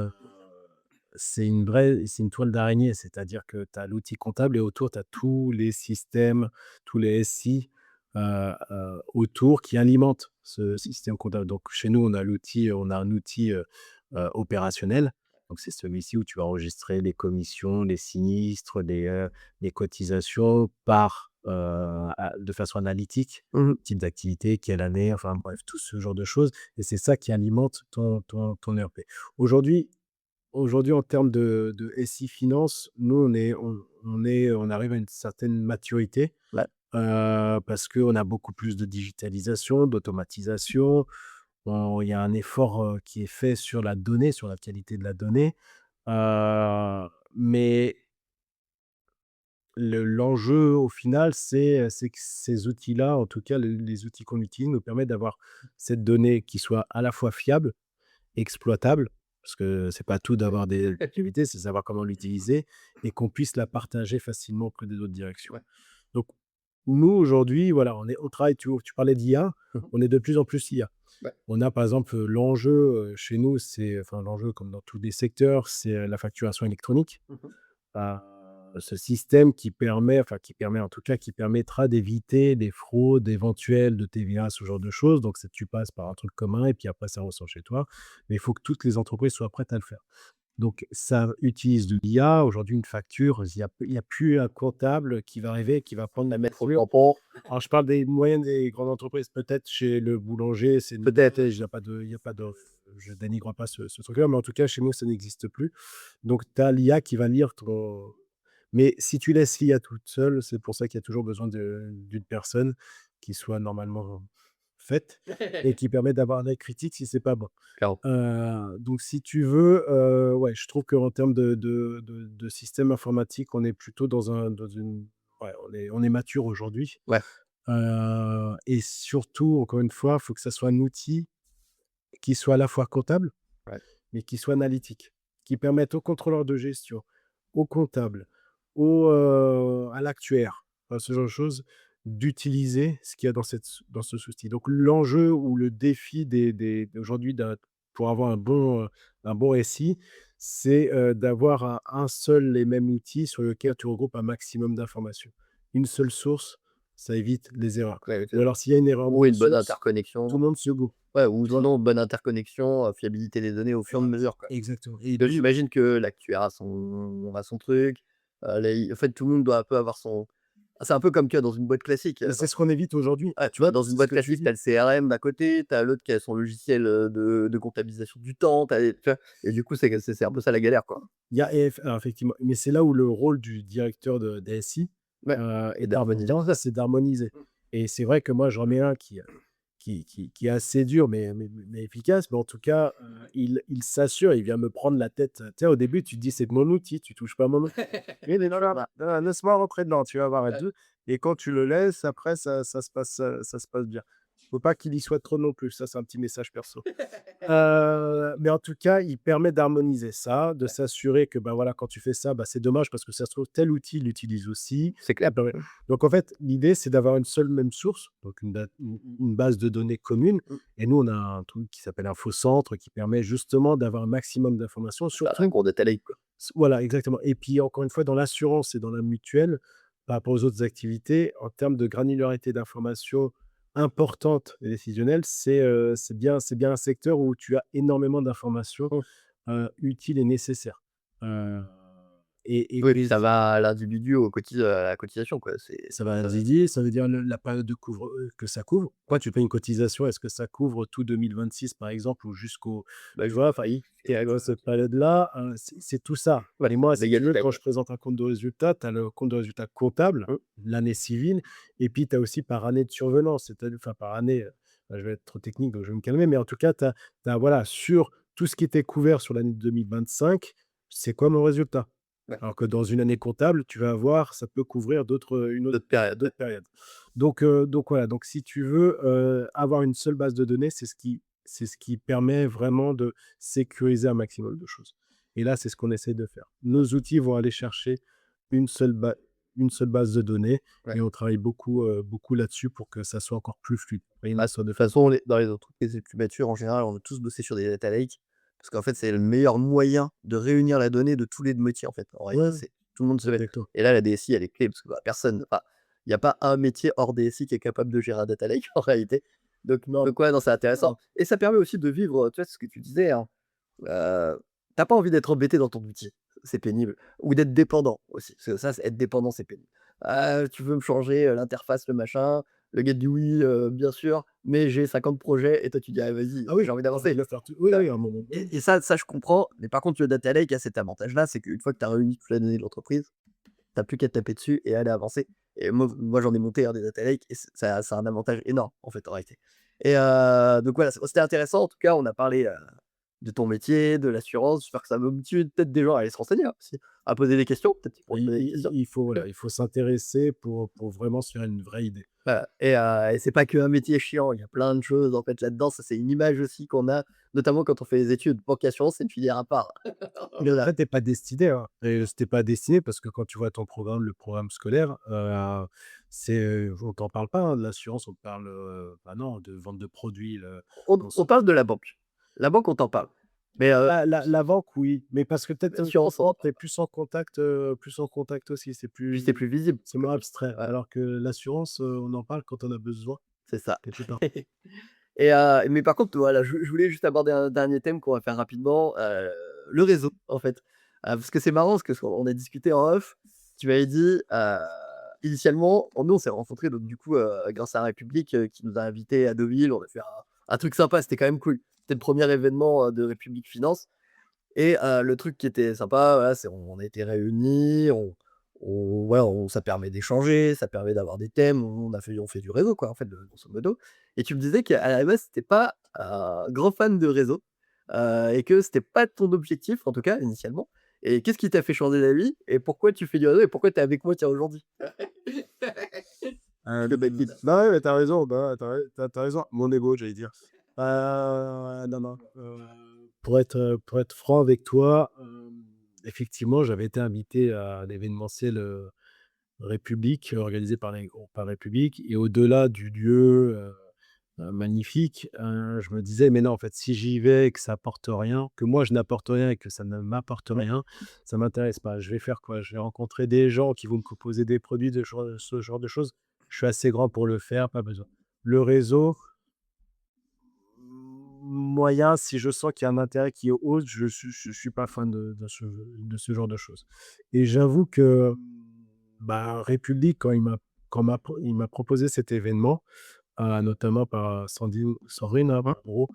c'est une toile d'araignée. C'est-à-dire que tu as l'outil comptable et autour, tu as tous les systèmes, tous les SI, autour qui alimentent ce système comptable. Donc chez nous, on a un outil, opérationnel. Donc c'est celui-ci où tu vas enregistrer les commissions, les sinistres, les cotisations de façon analytique, Mmh. type d'activité, quelle année, enfin bref, tout ce genre de choses, et c'est ça qui alimente ton ERP. Aujourd'hui Aujourd'hui, en termes de SI finance, nous, on arrive à une certaine maturité, Ouais. parce qu'on a beaucoup plus de digitalisation, d'automatisation. Il y a un effort, qui est fait sur la donnée, sur la qualité de la donnée, mais l'enjeu au final, c'est que ces outils-là, en tout cas les outils qu'on utilise, nous permettent d'avoir cette donnée qui soit à la fois fiable, exploitable, parce que c'est pas tout d'avoir des activités, c'est savoir comment l'utiliser et qu'on puisse la partager facilement auprès des autres directions. Ouais. Donc nous, aujourd'hui, voilà, on travaille, tu parlais d'IA, Mmh. on est de plus en plus IA. Ouais. On a par exemple, l'enjeu, chez nous, l'enjeu comme dans tous les secteurs, c'est, la facturation électronique. Mmh. Ce système qui permet en tout cas, qui permettra d'éviter des fraudes éventuelles de TVA, ce genre de choses. Donc c'est tu passes par un truc commun et puis après ça ressort chez toi. Mais il faut que toutes les entreprises soient prêtes à le faire. Donc ça utilise de l'IA. Aujourd'hui, une facture, il y a plus un comptable qui va arriver, qui va prendre La une mettre au facture. tampon, Alors je parle des moyennes et grandes entreprises. Peut-être chez le boulanger, c'est une peut-être. hypothèse, il y a pas de je dénigre pas ce truc-là, mais en tout cas chez nous, ça n'existe plus. Donc tu as l'IA qui va lire ton mais si tu laisses l'IA toute seule, c'est pour ça qu'il y a toujours besoin d'une personne qui soit normalement faite et qui permet d'avoir un œil critique si c'est pas bon. Clairement. Donc si tu veux, ouais, je trouve qu'en termes de système informatique, on est plutôt dans une ouais, on est mature aujourd'hui, Ouais. et surtout, encore une fois, il faut que ça soit un outil qui soient à la fois comptables, Ouais. mais qui soient analytiques, qui permettent au contrôleur de gestion, au comptable, à l'actuaire, enfin, ce genre de choses, d'utiliser ce qu'il y a dans ce souci. Donc l'enjeu ou le défi aujourd'hui pour avoir un bon SI, c'est d'avoir un seul et même outil sur lequel tu regroupes un maximum d'informations. Une seule source, ça évite les erreurs. Ouais, Ou alors s'il y a une erreur ou de une bonne source, tout interconnexion. le monde se boue. Ouais, ou Tu vois? sinon bonne interconnexion, fiabilité des données au fur et à mesure, quoi. Exactement. Et Que donc, j'imagine que l'actuaire a son truc, les en fait, tout le monde doit un peu avoir son c'est un peu comme, tu vois, dans une boîte classique, c'est ce qu'on évite aujourd'hui. ouais, tu vois, dans une C'est ce boîte que tu classique, tu dis. as le CRM d'à côté, tu as l'autre qui a son logiciel, de comptabilisation du temps, tu vois? Et du coup, c'est un peu ça la galère, quoi. Il y a alors effectivement, mais c'est là où le rôle du directeur de DSI, Ouais, et est d'harmoniser. important, ça, c'est d'harmoniser. Mmh. Et c'est vrai que moi, j'en mets un qui est assez dur, mais efficace. Mais en tout cas, il s'assure, il vient me prendre la tête. Tu sais, au début, tu te dis: «C'est mon outil, tu touches pas à mon outil». Oui, mais non, non, non, non, laisse-moi rentrer dedans, tu vas voir et Ouais. tout. Et quand tu le laisses, après, ça se passe bien. Faut pas qu'il y soit trop non plus. Ça, c'est un petit message perso. Mais en tout cas, il permet d'harmoniser ça, de s'assurer que, bah, voilà, quand tu fais ça, bah, c'est dommage parce que ça se trouve tel outil l'utilise aussi. C'est clair. Il permet donc en fait, l'idée, c'est d'avoir une seule même source, donc une base de données commune. Mmh. Et nous, on a un truc qui s'appelle InfoCentre qui permet justement d'avoir un maximum d'informations sur Bah, un gros data lake, quoi. voilà, exactement. Et puis encore une fois, dans l'assurance et dans la mutuelle, par rapport aux autres activités, en termes de granularité d'informations importantes et décisionnelles, c'est bien un secteur où tu as énormément d'informations, Mmh. utiles et nécessaires. Heu et Oui, puis ça va à l'individu à la cotisation, quoi. ça va Zizi, ça veut dire la période de couvre que ça couvre. Quoi, tu payes une cotisation, est-ce que ça couvre tout 2026 par exemple ou jusqu'au Bah, tu vois? Enfin, et à cette période-là, c'est tout ça. ouais, Et moi, si tu veux, l'égalité, quand quoi. je présente un compte de résultat, tu as le compte de résultat comptable, Mmh. l'année civile, et puis tu as aussi par année de survenance, c'est-à-dire enfin par année, je vais être trop technique donc je vais me calmer, mais en tout cas, tu as voilà, sur tout ce qui était couvert sur l'année 2025, c'est quoi mon résultat? Ouais, Alors que dans une année comptable, tu vas avoir ça peut couvrir d'autres périodes. d'autres périodes. Donc voilà, donc si tu veux, avoir une seule base de données, c'est ce qui permet vraiment de sécuriser un maximum de choses. Et là, c'est ce qu'on essaie de faire. Nos outils vont aller chercher une seule ba une seule base de données Ouais. et on travaille beaucoup là-dessus pour que ça soit encore plus fluide. Et une Bah, de sorte de toute façon, dans les entreprises les plus matures, en général, on a tous bossé sur des data lakes parce qu'en fait, c'est le meilleur moyen de réunir la donnée de tous les métiers, en fait. En ouais, réalité, c'est tout le monde se met exactement. et là, la DSI, elle est clé parce que, bah, personne enfin, il y a pas un métier hors DSI qui est capable de gérer un data lake, en réalité. Non, Ouais, non, c'est intéressant non, et ça permet aussi de vivre, tu vois, ce que tu disais, hein, tu pas envie d'être embêté dans ton outil, c'est pénible ou d'être dépendant aussi, parce que ça, c'est être dépendant, c'est pénible. «Ah, tu veux me changer, l'interface, le machin», le gars te dit: «Oui, bien sûr, mais j'ai 50 projets» et toi tu dis: «Ah vas-y, ah oui, j'ai envie tu as envie de d'avancer». le faire tout oui, Heu oui, à un moment donné. et ça je comprends, mais par contre le data lake a cet avantage-là, c'est qu'une fois que tu as réuni toute la donnée de l'entreprise, tu as plus qu'à taper dessus et aller avancer et moi j'en ai monté, hein, des data lakes et ça a un avantage énorme, en fait, en réalité et donc voilà, c'était intéressant en tout cas, on a parlé, de ton métier, de l'assurance. J'espère que ça va motiver peut-être des gens à aller se renseigner, hein, aussi, à poser des questions, peut-être qu'ils pourront te Il poser des il questions. il faut, voilà, il faut s'intéresser pour vraiment se faire une vraie idée. Voilà et c'est pas qu'un métier chiant, il y a plein de choses, en fait, là-dedans. Ça, c'est une image aussi qu'on a, notamment quand on fait des études. Banque assurance, c'est une filière à part. En Voilà. fait, tu pas destiné, hein, et c'était pas destiné parce que quand tu vois ton programme, le programme scolaire, on t'en parle pas, hein, de l'assurance, on te parle, bah, non, de vente de produits, On dans on ce parle de la banque. La banque, on t'en parle, mais la banque, oui, mais parce que peut-être, l'assurance, on en tu parle es pas. plus en contact aussi, Puis c'est plus visible. c'est moins abstrait. Ouais, Alors que l'assurance, on en parle quand on a besoin c'est ça quelque part. mais par contre, voilà, je voulais juste aborder un dernier thème qu'on va faire rapidement, le réseau, en fait. Parce que c'est marrant, parce que on a discuté en off. Tu m'avais dit, initialement, nous, on s'est rencontrés donc du coup, grâce à la République, qui nous a invités à Deauville. On a fait un truc sympa, c'était quand même cool. C'était le premier événement, de République Finance et le truc qui était sympa, voilà, c'est on était réunis, voilà, ça permet d'échanger, ça permet d'avoir des thèmes, on fait du réseau quoi, en fait, grosso modo et tu me disais qu'à la base, tu pas un grand fan de réseau, et que c'était pas ton objectif, en tout cas initialement et qu'est-ce qui t'a fait changer d'avis et pourquoi tu fais du réseau et pourquoi tu es avec moi, tiens, aujourd'hui? Bah, ouais, mais tu raison, bah, ouais, tu raison. Mon ego, j'allais dire. Non, non, pour être franc avec toi, effectivement, j'avais été invité à l'événementiel, République, organisé par République et au-delà du lieu, magnifique, je me disais: «Mais non, en fait, si j'y vais et que ça apporte rien, que moi je n'apporte rien et que ça ne m'apporte rien, ça m'intéresse pas. Je vais faire quoi? Je vais rencontrer des gens qui vont me proposer des produits, ce genre de choses. Je suis assez grand pour le faire, pas besoin». Le réseau, moyen, si je sens qu'il y a un intérêt qui est haut, je suis pas fan de ce genre de choses et j'avoue que, bah, République, quand il m'a proposé cet événement, notamment par Sandrine, hein, Mmh. Bro,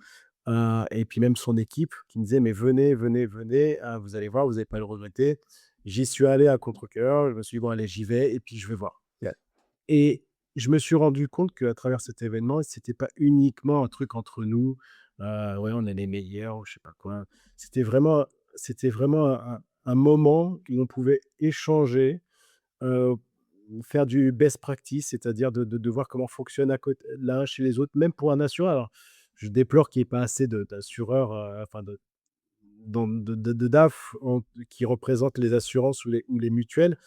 et puis même son équipe qui me disait: «Mais venez, venez, venez, vous allez voir, vous allez pas le regretter». J'y suis allé à contre-cœur, je me suis dit: «Bon allez, j'y vais et puis je vais voir». Ouais. Et je me suis rendu compte qu'à travers cet événement, c'était pas uniquement un truc entre nous, ouais, on est les meilleurs ou je sais pas quoi. C'était vraiment c'était vraiment un moment où on pouvait échanger, heu, faire du best practice, c'est-à-dire de voir comment fonctionne à côté l'un chez les autres, même pour un assureur. Alors, je déplore qu'il y ait pas assez d'assureurs, enfin de DAF qui représentent les assurances ou les mutuelles.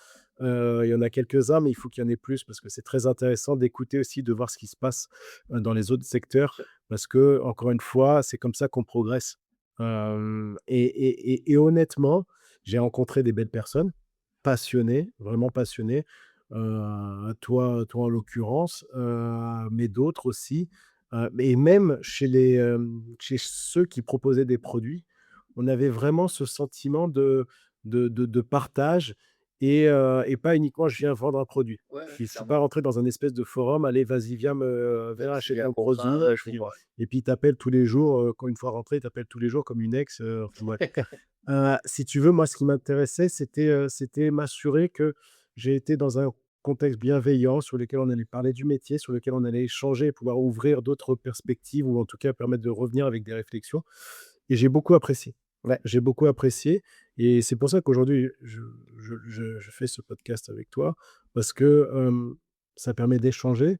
Il y en a quelques-uns, mais il faut qu'il y en ait plus parce que c'est très intéressant d'écouter aussi, de voir ce qui se passe, dans les autres secteurs parce que encore une fois, c'est comme ça qu'on progresse. Hem et honnêtement, j'ai rencontré des belles personnes, passionnées, vraiment passionnées, toi en l'occurrence, mais d'autres aussi, et même chez ceux qui proposaient des produits, on avait vraiment ce sentiment de partage et pas uniquement: «Je viens vendre un produit». Ouais, Je suis pas clairement. rentré dans un espèce de forum: «Allez, vas-y, viens C'est acheter bien un pour ça, produit», je comprends, et puis il t'appelle tous les jours, quand une fois rentré, il t'appelle tous les jours comme une ex, enfin bref. ouais. Si tu veux, moi, ce qui m'intéressait, c'était m'assurer que j'ai été dans un contexte bienveillant sur lequel on allait parler du métier, sur lequel on allait échanger et pouvoir ouvrir d'autres perspectives ou en tout cas permettre de revenir avec des réflexions et j'ai beaucoup apprécié. Ouais. J'ai beaucoup apprécié et c'est pour ça qu'aujourd'hui je fais ce podcast avec toi parce que, ça permet d'échanger.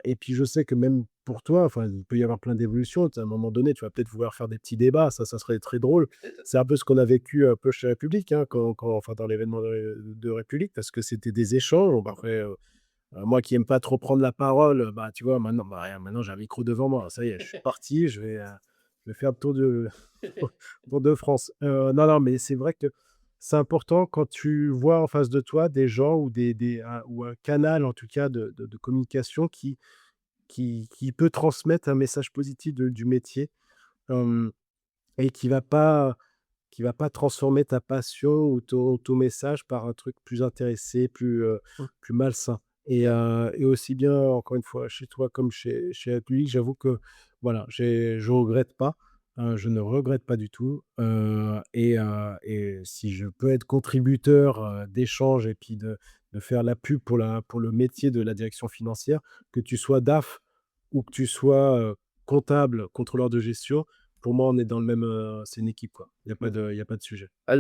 Et puis je sais que même pour toi, enfin, il peut y avoir plein d'évolutions. À un moment donné, tu vas peut-être vouloir faire des petits débats, ça serait très drôle. C'est un peu ce qu'on a vécu un peu chez République, hein, enfin dans l'événement de République, parce que c'était des échanges. Bon, bah, après, moi qui aime pas trop prendre la parole, bah, tu vois, maintenant, bah, rien, maintenant j'ai un micro devant moi. Ça y est, je suis parti, je vais faire le tour de Tour de France. Non, non, mais c'est vrai que c'est important quand tu vois en face de toi des gens ou ou un canal en tout cas de communication qui peut transmettre un message positif du métier, hem et qui va pas transformer ta passion ou ton message par un truc plus intéressé, Mmh. plus malsain et aussi bien, encore une fois, chez toi comme chez Appuie, j'avoue que, voilà, je regrette pas, je ne regrette pas du tout, et si je peux être contributeur, d'échanges et puis de faire la pub pour le métier de la direction financière, que tu sois DAF ou que tu sois, comptable, contrôleur de gestion, pour moi, on est dans le même, c'est une équipe, quoi. Il y a pas de sujet. Ah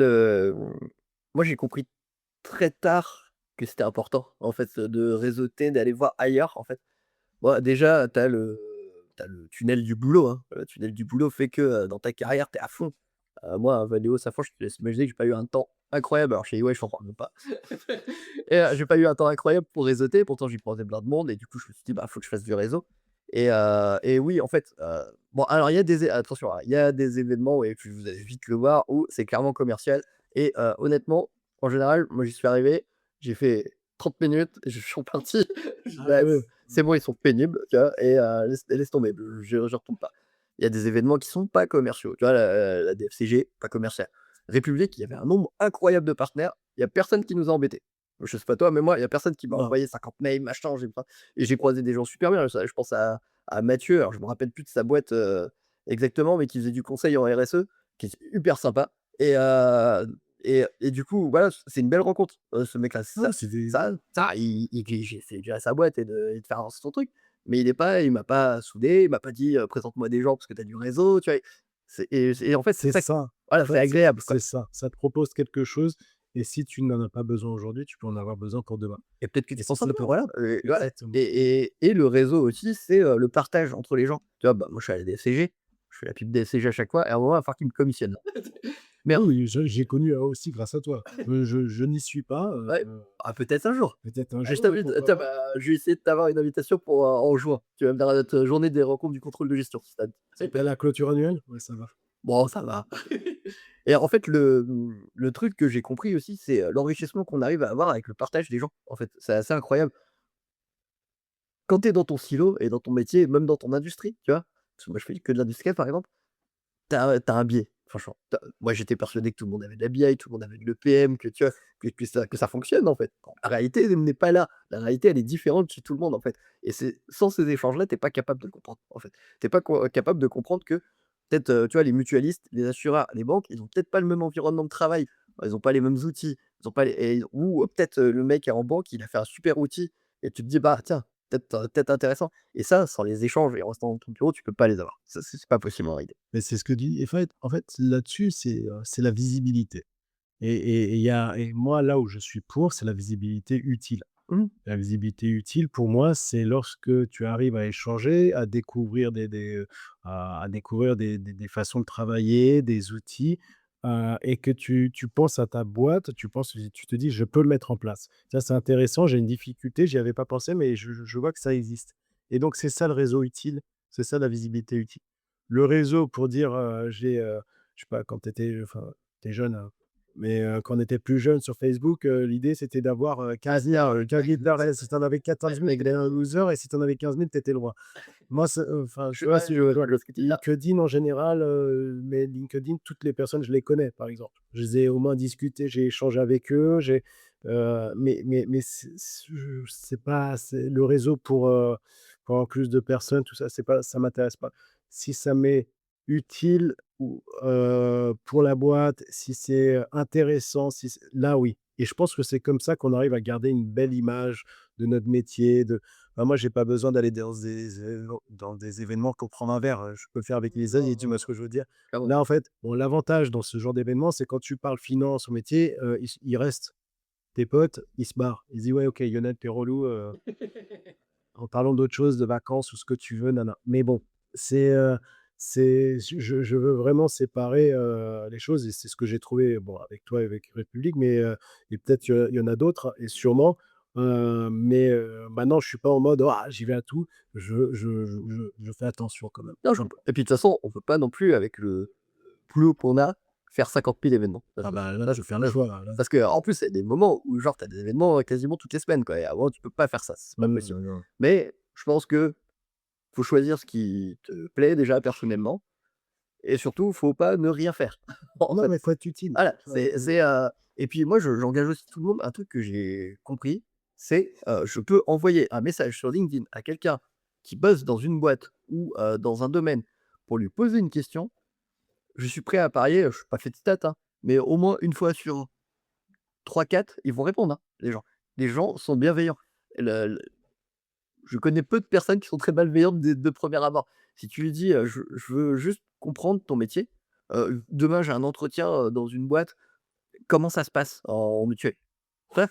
moi j'ai compris très tard que c'était important, en fait, de réseauter, d'aller voir ailleurs, en fait. Bon, déjà, tu as le tunnel du boulot, hein. Le tunnel du boulot fait que, dans ta carrière, tu es à fond. Moi, Valeo, Safran, je te laisse imaginer que j'ai pas eu un temps incroyable. Alors chez EY, je comprends même pas. Et j'ai pas eu un temps incroyable pour réseauter, pourtant j'y croisais plein de monde et du coup, je me suis dit: «Bah, faut que je fasse du réseau» et oui, en fait, bon, alors il y a attention, hein, il y a des événements et puis vous allez vite le voir où c'est clairement commercial et honnêtement, en général, moi, j'y suis arrivé, j'ai fait 30 minutes et je suis reparti. Je dis: Ah «Bah, ouais. c'est bon, ils sont pénibles», tu vois? Et laisse tomber, je retourne pas. Il y a des événements qui sont pas commerciaux, tu vois? La DFCG, pas commercial. République, il y avait un nombre incroyable de partenaires, il y a personne qui nous a embêtés. Je sais pas toi, mais moi, il y a personne qui m'a Non. envoyé 50 mails, machin, j'ai pas et j'ai croisé des gens super bien. Je pense à Mathieu, alors je me rappelle plus de sa boîte, exactement, mais qui faisait du conseil en RSE, qui est super sympa et du coup, voilà, c'est une belle rencontre, ce mec-là. Non, c'est des J'ai essayé de gérer sa boîte et de faire avancer son truc, mais il m'a pas soudé, il m'a pas dit: «Présente-moi des gens parce que tu as du réseau», tu vois? En fait, c'est c'est ça ça. En voilà, c'est fait, agréable, quoi. c'est ça. Ça te propose quelque chose et si tu n'en as pas besoin aujourd'hui, tu peux en avoir besoin pour demain Et peut-être que et tu c'est t'en ça sors le pas, pouvoir. voilà, ouais Exactement. et le réseau aussi, c'est, le partage entre les gens. Tu vois? Bah, moi, je suis à la DFCG, je fais la pub DFCG à chaque fois et à un moment, il va falloir qu'ils me commissionnent. Mais Oui, oui, j'ai connu, aussi grâce à toi. Je n'y suis pas, ouais, ah, peut-être un jour. peut-être un Ah, je jour, oui, t'invite, pourquoi tiens, pas. bah, je vais essayer de t'avoir une invitation pour, en juin. Tu vas venir à notre journée des rencontres du contrôle de gestion, si ça te À la clôture annuelle? Ouais, ça va. bon, ça va. Et en fait, le truc que j'ai compris aussi, c'est, l'enrichissement qu'on arrive à avoir avec le partage des gens, en fait. C'est assez incroyable. Quand tu es dans ton silo et dans ton métier, même dans ton industrie, tu vois? Parce que moi, je fais que de l'industriel, par exemple, tu as un biais, franchement. Moi, j'étais persuadé que tout le monde avait de la BI, tout le monde avait de l'EPM, que tu vois? Que ça fonctionne, en fait. La réalité, elle n'est pas là. La réalité, elle est différente chez tout le monde, en fait. Et c'est sans ces échanges-là, tu es pas capable de le comprendre, en fait. Tu es pas capable de comprendre que peut-être, tu vois, les mutualistes, les assureurs, les banques, ils ont peut-être pas le même environnement de travail. Ils ont pas les mêmes outils, ils ont pas les et ou peut-être, le mec est en banque, il a fait un super outil et tu te dis: «Bah, tiens, peut-être intéressant» et ça, sans les échanges et en restant dans ton bureau, tu peux pas les avoir. Ça, c'est pas possible en réalité. Mais c'est ce que dit en fait, là-dessus, c'est la visibilité et il y a et moi, là où je suis pour, c'est la visibilité utile. Mmh. La visibilité utile pour moi, c'est lorsque tu arrives à échanger, à découvrir à découvrir des façons de travailler, des outils, et que tu penses à ta boîte, tu te dis: «Je peux le mettre en place. Ça, c'est intéressant, j'ai une difficulté, j'y avais pas pensé, mais je vois que ça existe» et donc c'est ça le réseau utile, c'est ça la visibilité utile. Le réseau pour dire, je sais pas, quand tu étais, enfin, tu es jeune, mais quand on était plus jeune sur Facebook, l'idée c'était d'avoir, 15 000, 15 000 d'adresses. Si tu en avais 14 000, tu étais un loser et si tu en avais 15 000, tu étais le roi. Moi, c'est enfin, tu vois, Ouais, je vois ce que tu veux dire. LinkedIn en général, mais LinkedIn, toutes les personnes, je les connais, par exemple. Je les ai au moins discuté, j'ai échangé avec eux, mais c'est pas c'est le réseau pour avoir plus de personnes, tout ça, c'est pas ça m'intéresse pas. Si ça m'est utile ou pour la boîte, si c'est, intéressant, si c'est là, oui et je pense que c'est comme ça qu'on arrive à garder une belle image de notre métier, bah, moi, j'ai pas besoin d'aller dans des événements pour prendre un verre, je peux le faire avec les amis, tu vois ce que je veux dire? Clairement. Là, en fait, bon, l'avantage dans ce genre d'événement, c'est quand tu parles finance ou métier, ils restent. Tes potes, ils se barrent. Ils disent: «Ouais, OK, Lionel, tu es relou, en parlant d'autre chose, de vacances ou ce que tu veux, nin mais bon, c'est, je veux vraiment séparer, les choses et c'est ce que j'ai trouvé, bon, avec toi et avec République, mais et peut-être il y en a d'autres et sûrement, mais maintenant je suis pas en mode: «Ah, j'y vais à tout». Je fais attention quand même. Non, je et puis de toute façon, on peut pas non plus avec le boulot qu'on a, faire 50 000 événements. Ah bah, là, Ça je vais faire le ça choix, là. parce qu'en plus, il y a des moments où genre tu as des événements, quasiment toutes les semaines, quoi et à un moment, tu peux pas faire ça, c'est pas possible. Non. Mais je pense que faut choisir ce qui te plaît déjà personnellement et surtout, faut pas ne rien faire, en Non, fait. mais faut être utile. Voilà, Tu vois? et puis moi, j'engage aussi tout le monde. Un truc que j'ai compris, c'est, je peux envoyer un message sur LinkedIn à quelqu'un qui bosse dans une boîte ou, dans un domaine pour lui poser une question. Je suis prêt à parier, je suis pas fait de stats, hein, mais au moins une fois sur 3, 4, ils vont répondre, hein, les gens. Les gens sont bienveillants. Le je connais peu de personnes qui sont très malveillantes de premier abord. Si tu lui dis, «Je veux juste comprendre ton métier, demain j'ai un entretien, dans une boîte, comment ça se passe en mutuelle?» Bref,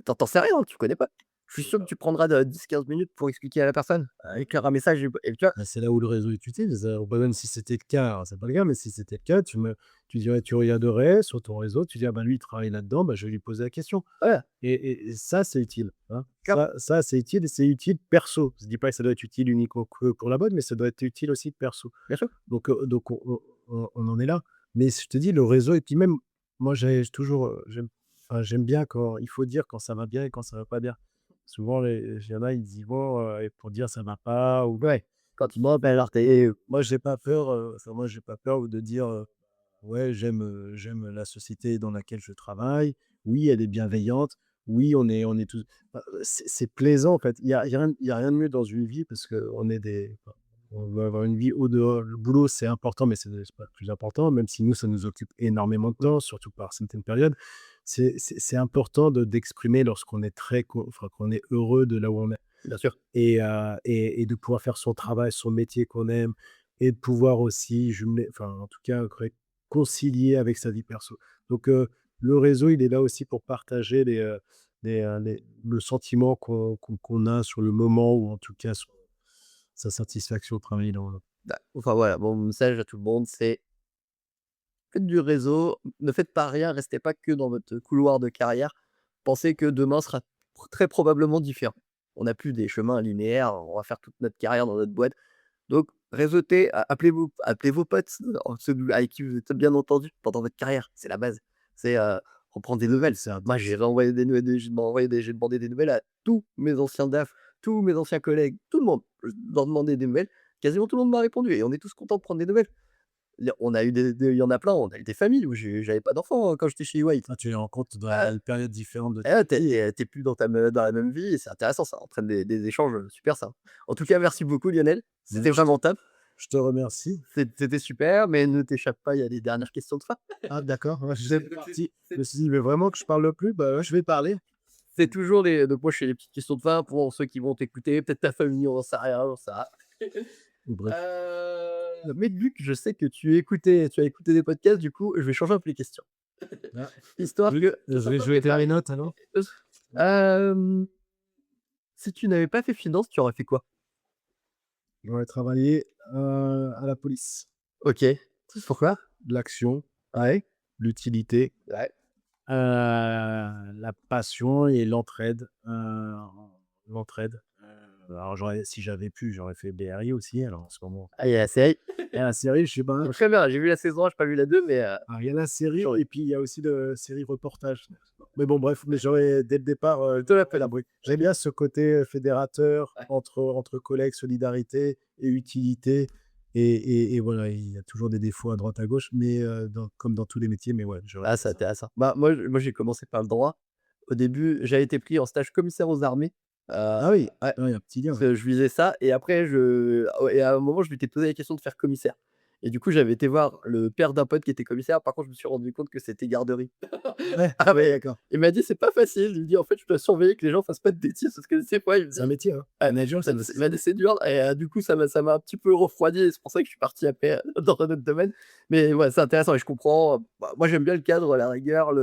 tu sais rien, tu connais pas. Je suis sûr que tu prendras de 10-15 minutes pour expliquer à la personne, écrire un message et tu vois? Bah, c'est là où le réseau est utile. C'est bah, même si c'était le cas, alors c'est pas le cas, mais si c'était le cas, tu regarderais sur ton réseau, tu dis: «Ah bah, lui, il travaille là-dedans, bah, je vais lui poser la question» Ouais, et ça, c'est utile, hein. clairement, Ça, c'est utile et c'est utile perso. Je dis pas que ça doit être utile uniquement que pour la boîte, mais ça doit être utile aussi perso. bien sûr. Donc on en est là. Mais je te dis, le réseau et puis même, moi, j'ai toujours, j'aime bien quand il faut dire quand ça va bien et quand ça va pas bien. Souvent, il y en a, ils disent: «Bon», et pour dire ça va pas ou Ouais, quand ils m'appellent alors tu moi, j'ai pas peur, moi, j'ai pas peur de dire, «Ouais, j'aime la société dans laquelle je travaille. Oui, elle est bienveillante. Oui, on est tous» c'est plaisant, en fait. Il y a rien de mieux dans une vie parce qu'on est enfin, on veut avoir une vie au dehors le boulot, c'est important, mais c'est pas le plus important, même si nous, ça nous occupe énormément de temps, surtout par certaines périodes. C'est important d'exprimer lorsqu'on est enfin, qu'on est heureux de là où on est bien sûr. et de pouvoir faire son travail, son métier qu'on aime et de pouvoir aussi jumeler enfin, en tout cas, concilier avec sa vie perso. Donc le réseau, il est là aussi pour partager le sentiment qu'on a sur le moment ou en tout cas sur sa satisfaction au travail dans Enfin voilà, mon message à tout le monde, c'est: faites du réseau, ne faites pas rien, restez pas que dans votre couloir de carrière. Pensez que demain sera très probablement différent. On n'a plus des chemins linéaires, on va faire toute notre carrière dans notre boîte. Donc réseautez, appelez vos potes, ceux avec qui vous êtes bien entendus pendant votre carrière, c'est la base. C'est, reprendre des nouvelles. c'est Moi, j'ai renvoyé des nouvelles, j'ai demandé des nouvelles à tous mes anciens DAF, tous mes anciens collègues, tout le monde. Je leur demandais des nouvelles, quasiment tout le monde m'a répondu et on est tous contents de prendre des nouvelles. On a eu il y en a plein, on a eu des familles où j'avais pas d'enfants, quand j'étais chez EY. tu les rencontres dans Ah, une période différente de et ouais, tu plus dans la même vie et c'est intéressant, ça entraîne des échanges, super ça. En tout cas, merci beaucoup Lionel, Ouais, c'était vraiment top. je te remercie. C'était super, mais ne t'échappe pas, il y a les dernières questions de fin. Ah d'accord, ouais, C'est j'étais parti. Je me suis dit: «Mais vraiment que je parle plus? Bah ouais, je vais parler». c'est toujours les donc moi je fais les petites questions de fin pour ceux qui vont t'écouter, peut-être ta famille, on n'en sait rien, j'en sais rien. Bref. Mais vu que je sais que tu as écouté des podcasts, du coup, je vais changer un peu les questions. Ah, Histoire que je vais jouer les notes alors? hem, si tu n'avais pas fait finance, tu aurais fait quoi? J'aurais travaillé, à la police. OK. Pourquoi? L'action, Ouais. l'utilité, Ouais. la passion et l'entraide. Alors si j'avais pu, j'aurais fait BRI aussi, alors en ce moment Ah, il y a la série. et la série, je sais pas. Très bien, j'ai vu la saison 1, j'ai pas vu la 2, mais Alors il y a la série j'aurais et puis il y a aussi de série reportage. Mais bon bref, mais j'aurais dès le départ, plutôt la fait la peine. brique. J'aime bien ce côté, fédérateur Ouais. entre collègues, solidarité et utilité et voilà, il y a toujours des défauts à droite à gauche, mais comme dans tous les métiers, mais ouais, j'aurais Ah, fait c'est ça. intéressant. Bah, moi j'ai commencé par le droit. Au début, j'avais été pris en stage commissaire aux armées. Ah oui, Ouais, il y a un petit lien, parce ouais. que je visais ça et après et à un moment, je m'étais posé la question de faire commissaire et du coup, j'avais été voir le père d'un pote qui était commissaire. Par contre, je me suis rendu compte que c'était garderie. Ouais, Ah ouais, ouais, d'accord. il m'a dit: «C'est pas facile». Il me dit: «En fait, je dois surveiller que les gens fassent pas de bêtises» parce que des fois, il me C'est dit un métier, hein. ouais, Manager, c'est un il métier. m'a dit: «C'est dur» et du coup, ça m'a un petit peu refroidi et c'est pour ça que je suis parti après, dans un autre domaine. Mais ouais, c'est intéressant et je comprends. Bah, moi, j'aime bien le cadre, la rigueur,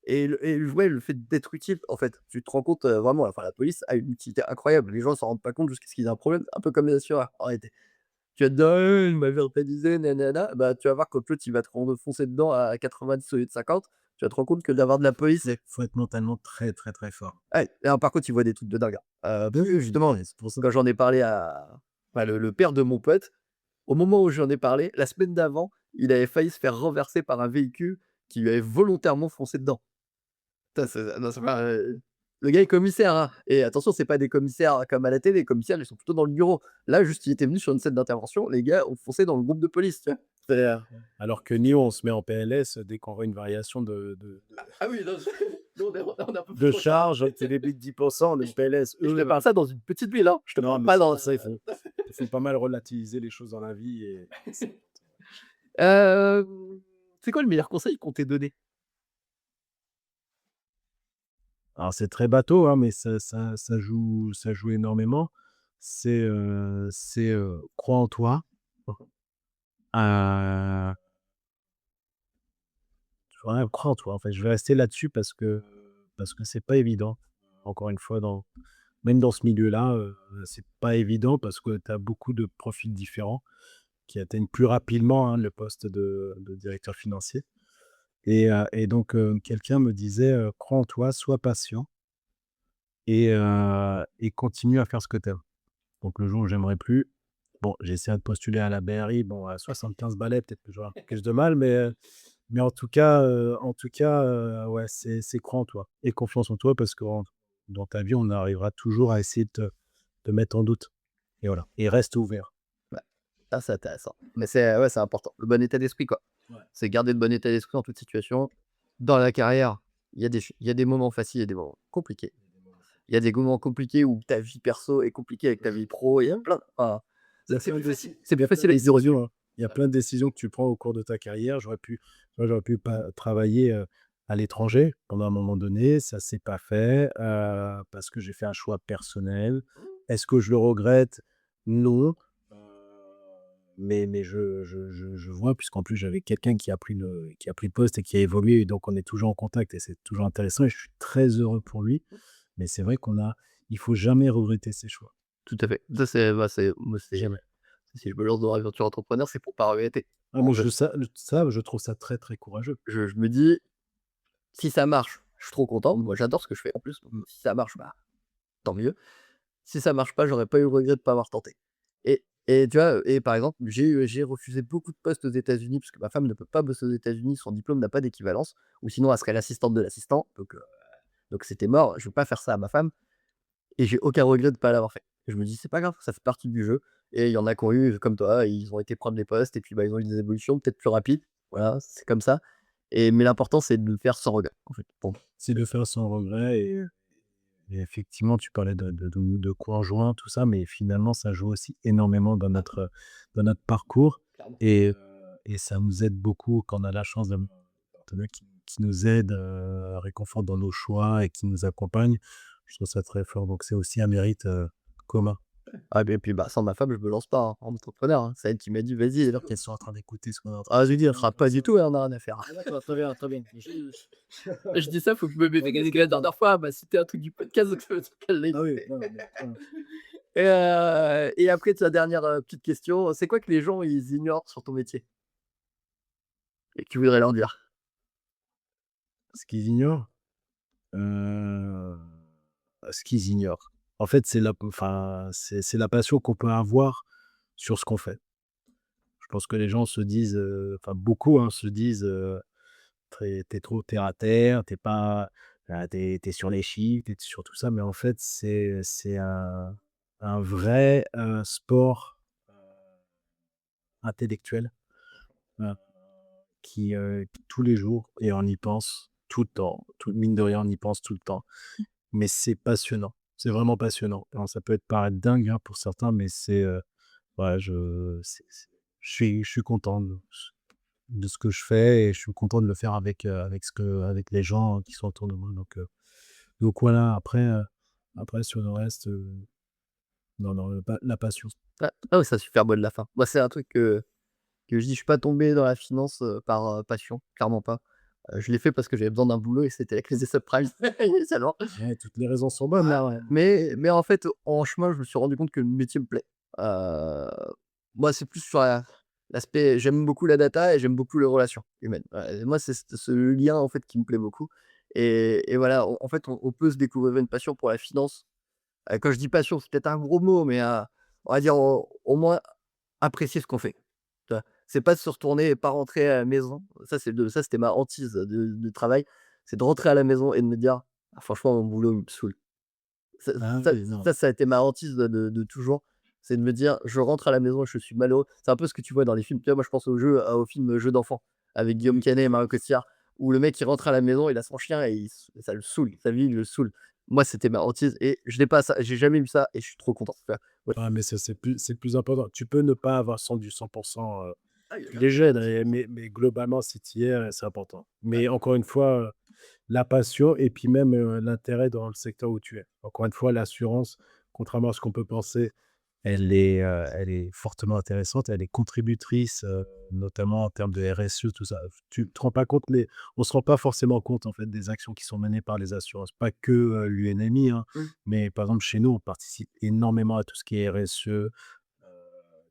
ouais, le fait d'être utile, en fait. Tu te rends compte, vraiment, enfin, la police a une utilité incroyable. Les gens s'en rendent pas compte jusqu'à ce qu'ils aient un problème, un peu comme les assureurs, en réalité. Tu vas te dire: «Ouais, il m'a verbalisé, nanana». Bah, tu vas voir quand l'autre, il va te foncer dedans à 90 au lieu de 50, tu vas te rendre compte que d'avoir de la police Faut être mentalement très, très, très fort. ouais, et alors par contre, il voit des trucs de dingue, hein. Parce que justement, Ouais, c'est pour ça. quand j'en ai parlé à bah, le père de mon pote, au moment où j'en ai parlé, la semaine d'avant, il avait failli se faire renverser par un véhicule qui lui avait volontairement foncé dedans. Putain, non, c'est pas, le gars est commissaire, hein et attention, c'est pas des commissaires comme à la télé, les commissaires, ils sont plutôt dans le bureau. Là, juste, il était venu sur une scène d'intervention, les gars ont foncé dans le groupe de police, tu vois? C'est, Alors que nous, on se met en PLS dès qu'on voit une variation ah oui, non, nous, on est un peu plus de tranquille. charge, tu débutes 10%, on est PLS. Et je te Eux, parle ça dans une petite ville, hein. Je te non, parle mais pas c'est dans pour ça, il faut pas mal relativiser les choses dans la vie et C'est quoi le meilleur conseil qu'on t'ait donné? alors c'est très bateau, hein, mais ça joue énormément. C'est crois en toi, heu, ouais, crois en toi, en fait. Je vais rester là-dessus parce que c'est pas évident. Encore une fois, même dans ce milieu-là, c'est pas évident parce que tu as beaucoup de profils différents qui atteignent plus rapidement, hein, le poste de directeur financier et donc quelqu'un me disait, «Crois en toi, sois patient et continue à faire ce que tu aimes». Donc le jour où j'aimerais plus, bon, j'ai essayé de postuler à la BRI, bon, à 75 balais, peut-être que j'aurai un peu plus de mal, mais en tout cas, ouais, c'est crois en toi et confiance en toi parce que dans ta vie, on arrivera toujours à essayer de te mettre en doute et voilà et reste ouvert. Ouais, ça, c'est intéressant. Mais c'est ouais, c'est important. Le bon état d'esprit, quoi. Ouais. C'est garder le bon état d'esprit en toute situation. Dans la carrière, il y a des moments faciles, il y a des moments compliqués. Il y a des moments compliqués où ta vie perso est compliquée avec ta vie pro, il y a plein enfin, Il y a c'est plein plus de facile déci c'est il y plus a plein facile de avec du recul. décisions, hein. Il y a plein de décisions que tu prends au cours de ta carrière. J'aurais pu pas travailler, à l'étranger pendant un moment donné, ça s'est pas fait, parce que j'ai fait un choix personnel. Est-ce que je le regrette? Non, heu, mais je vois puisqu'en plus j'avais quelqu'un qui a pris le poste et qui a évolué et donc on est toujours en contact et c'est toujours intéressant et je suis très heureux pour lui. Mais c'est vrai il faut jamais regretter ses choix. Tout à fait. Ça, c'est moi, Jamais. si je me lance dans l'aventure entrepreneur, c'est pour pas regretter. Ah moi je trouve ça très, très courageux. Je me dis: «Si ça marche, je suis trop content». Moi, j'adore ce que je fais en plus, donc si ça marche, bah, tant mieux. Si ça marche pas, j'aurais pas eu le regret de pas avoir tenté. Et tu vois? Et par exemple, j'ai refusé beaucoup de postes aux États-Unis parce que ma femme ne peut pas bosser aux États-Unis, son diplôme n'a pas d'équivalence ou sinon elle serait l'assistante de l'assistant, donc c'était mort. Je veux pas faire ça à ma femme et j'ai aucun regret de pas l'avoir fait. Je me dis: «C'est pas grave, ça fait partie du jeu» et il y en a qui ont eu comme toi, ils ont été prendre les postes et puis, bah, ils ont eu des évolutions peut-être plus rapides. Voilà, c'est comme ça mais l'important, c'est de le faire sans regret, en fait, pour moi. C'est de faire sans regret et effectivement tu parlais de conjoint tout ça, mais finalement ça joue aussi énormément dans notre parcours Clairement. et ça nous aide beaucoup quand on a la chance d'avoir un partenaire qui nous aide, réconforte dans nos choix et qui nous accompagne. Je trouve ça très fort, donc c'est aussi un mérite, commun. Ah et puis, bah, sans ma femme, je me lance pas, hein, en entrepreneur, hein. C'est elle qui m'a dit: «Vas-y». Alors qu'elles sont en train d'écouter ce qu'on est en train Ah, de je lui ai dit: «Elle fera pas dire. du tout, elle en a rien à faire». Ah d'accord, très bien, très bien. Je dis ça, faut que je me mécanise la dernière fois, bah, c'était un truc du podcast, donc le truc elle l'a Ah oui, écouté. non, mais Et après ta dernière, petite question, c'est quoi que les gens ils ignorent sur ton métier et que tu voudrais leur dire? ce qu'ils ignorent, heu, ce qu'ils ignorent, en fait, c'est la passion qu'on peut avoir sur ce qu'on fait. Je pense que les gens se disent, enfin beaucoup, hein, se disent, tu trop terre à terre, t'es pas tu sur les chiffres, tu sur tout ça, mais en fait, c'est un vrai, sport, intellectuel, heu, qui tous les jours et on y pense tout le temps, tout mine de rien, on y pense tout le temps, mais c'est passionnant. C'est vraiment passionnant. Alors ça peut paraître dingue, hein, pour certains, mais ouais, je suis content de ce que je fais et je suis content de le faire avec les gens qui sont autour de moi donc voilà, après sur le reste, non, non, la passion. Ah ouais, ça super mot de la fin. Moi, c'est un truc que je dis, je suis pas tombé dans la finance, par, passion, clairement pas. Je l'ai fait parce que j'avais besoin d'un boulot et c'était la crise des subprimes initialement. Ouais, toutes les raisons sont bonnes là, ouais. Mais en fait, en chemin, je me suis rendu compte que le métier me plaît. Moi, c'est plus sur l'aspect j'aime beaucoup la data et j'aime beaucoup les relations humaines. Et moi, c'est ce lien, en fait, qui me plaît beaucoup et voilà, en fait, on peut se découvrir une passion pour la finance. Quand je dis passion, c'est peut-être un gros mot, mais on va dire au moins apprécier ce qu'on fait. Tu vois? C'est pas de se retourner et pas rentrer à la maison. Ça, c'était ma hantise de travail. C'est de rentrer à la maison et de me dire: «Ah franchement, mon boulot, il me saoule». Ça Ah ça oui, non. ça a été ma hantise de toujours. C'est de me dire: «Je rentre à la maison et je suis malheureux». C'est un peu ce que tu vois dans les films. Tu vois, moi, je pense au film, Jeux d'enfants avec Guillaume Canet et Marion Cotillard, où le mec, il rentre à la maison, il a son chien et ça le saoule. Sa vie le saoule. Moi, c'était ma hantise et je l'ai pas ça. J'ai jamais eu ça et je suis trop content. Tu vois? Ouais. Ah mais c'est le plus important. Tu peux ne pas avoir du 100 Ah, il y a les jeunes, mais globalement, si tu y es, c'est important. Mais encore une fois, la passion et puis même, l'intérêt dans le secteur où tu es. Encore une fois, l'assurance, contrairement à ce qu'on peut penser, elle est fortement intéressante. Elle est contributrice, notamment en termes de RSE, tout ça. Tu te rends pas compte, on se rend pas forcément compte, en fait, des actions qui sont menées par les assurances. Pas que, l'UNMI, hein, Mmh. mais par exemple, chez nous, on participe énormément à tout ce qui est RSE.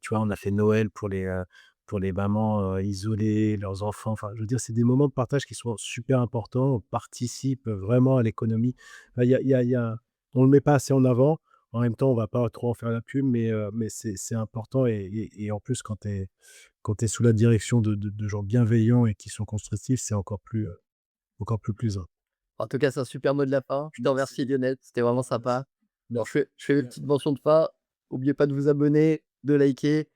Tu vois, on a fait Noël pour les mamans, isolées, leurs enfants. Enfin, je veux dire, c'est des moments de partage qui sont super importants. On participe vraiment à l'économie. Enfin, il y a on le met pas assez en avant. En même temps, on va pas trop en faire la pub, mais c'est important et en plus, quand tu es sous la direction de gens bienveillants et qui sont constructifs, c'est encore plus plaisant. En tout cas, c'est un super mot de la fin. Je te Merci. remercie Lionel, c'était vraiment sympa. Alors Merci. je fais une petite mention de fin. Oubliez pas de vous abonner, de liker.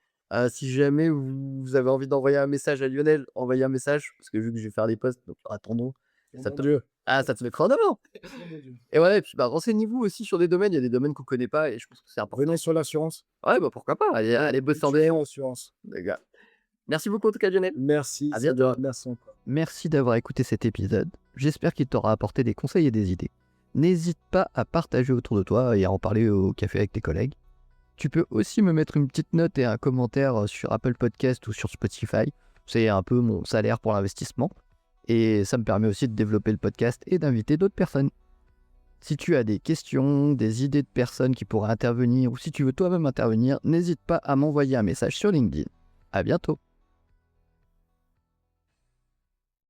Si jamais vous avez envie d'envoyer un message à Lionel, envoyez un message parce que vu que je vais faire des posts, donc attendons. Oh Ça mon te Dieu! ça te mettra en avant Oh mon Dieu! et voilà et puis, bah, renseignez-vous aussi sur des domaines. Il y a des domaines qu'on connaît pas et je pense que c'est Venons important. sur l'assurance. Ouais, bah, pourquoi pas? Allez bosser en Cultivons BM, l'assurance. les gars. Merci beaucoup en tout cas Lionel. Merci, À c'est de bientôt. merci encore. Merci d'avoir écouté cet épisode. J'espère qu'il t'aura apporté des conseils et des idées. N'hésite pas à partager autour de toi et à en parler au café avec tes collègues. Tu peux aussi me mettre une petite note et un commentaire sur Apple Podcast ou sur Spotify. C'est un peu mon salaire pour l'investissement. Et ça me permet aussi de développer le podcast et d'inviter d'autres personnes. Si tu as des questions, des idées de personnes qui pourraient intervenir ou si tu veux toi-même intervenir, n'hésite pas à m'envoyer un message sur LinkedIn. À bientôt.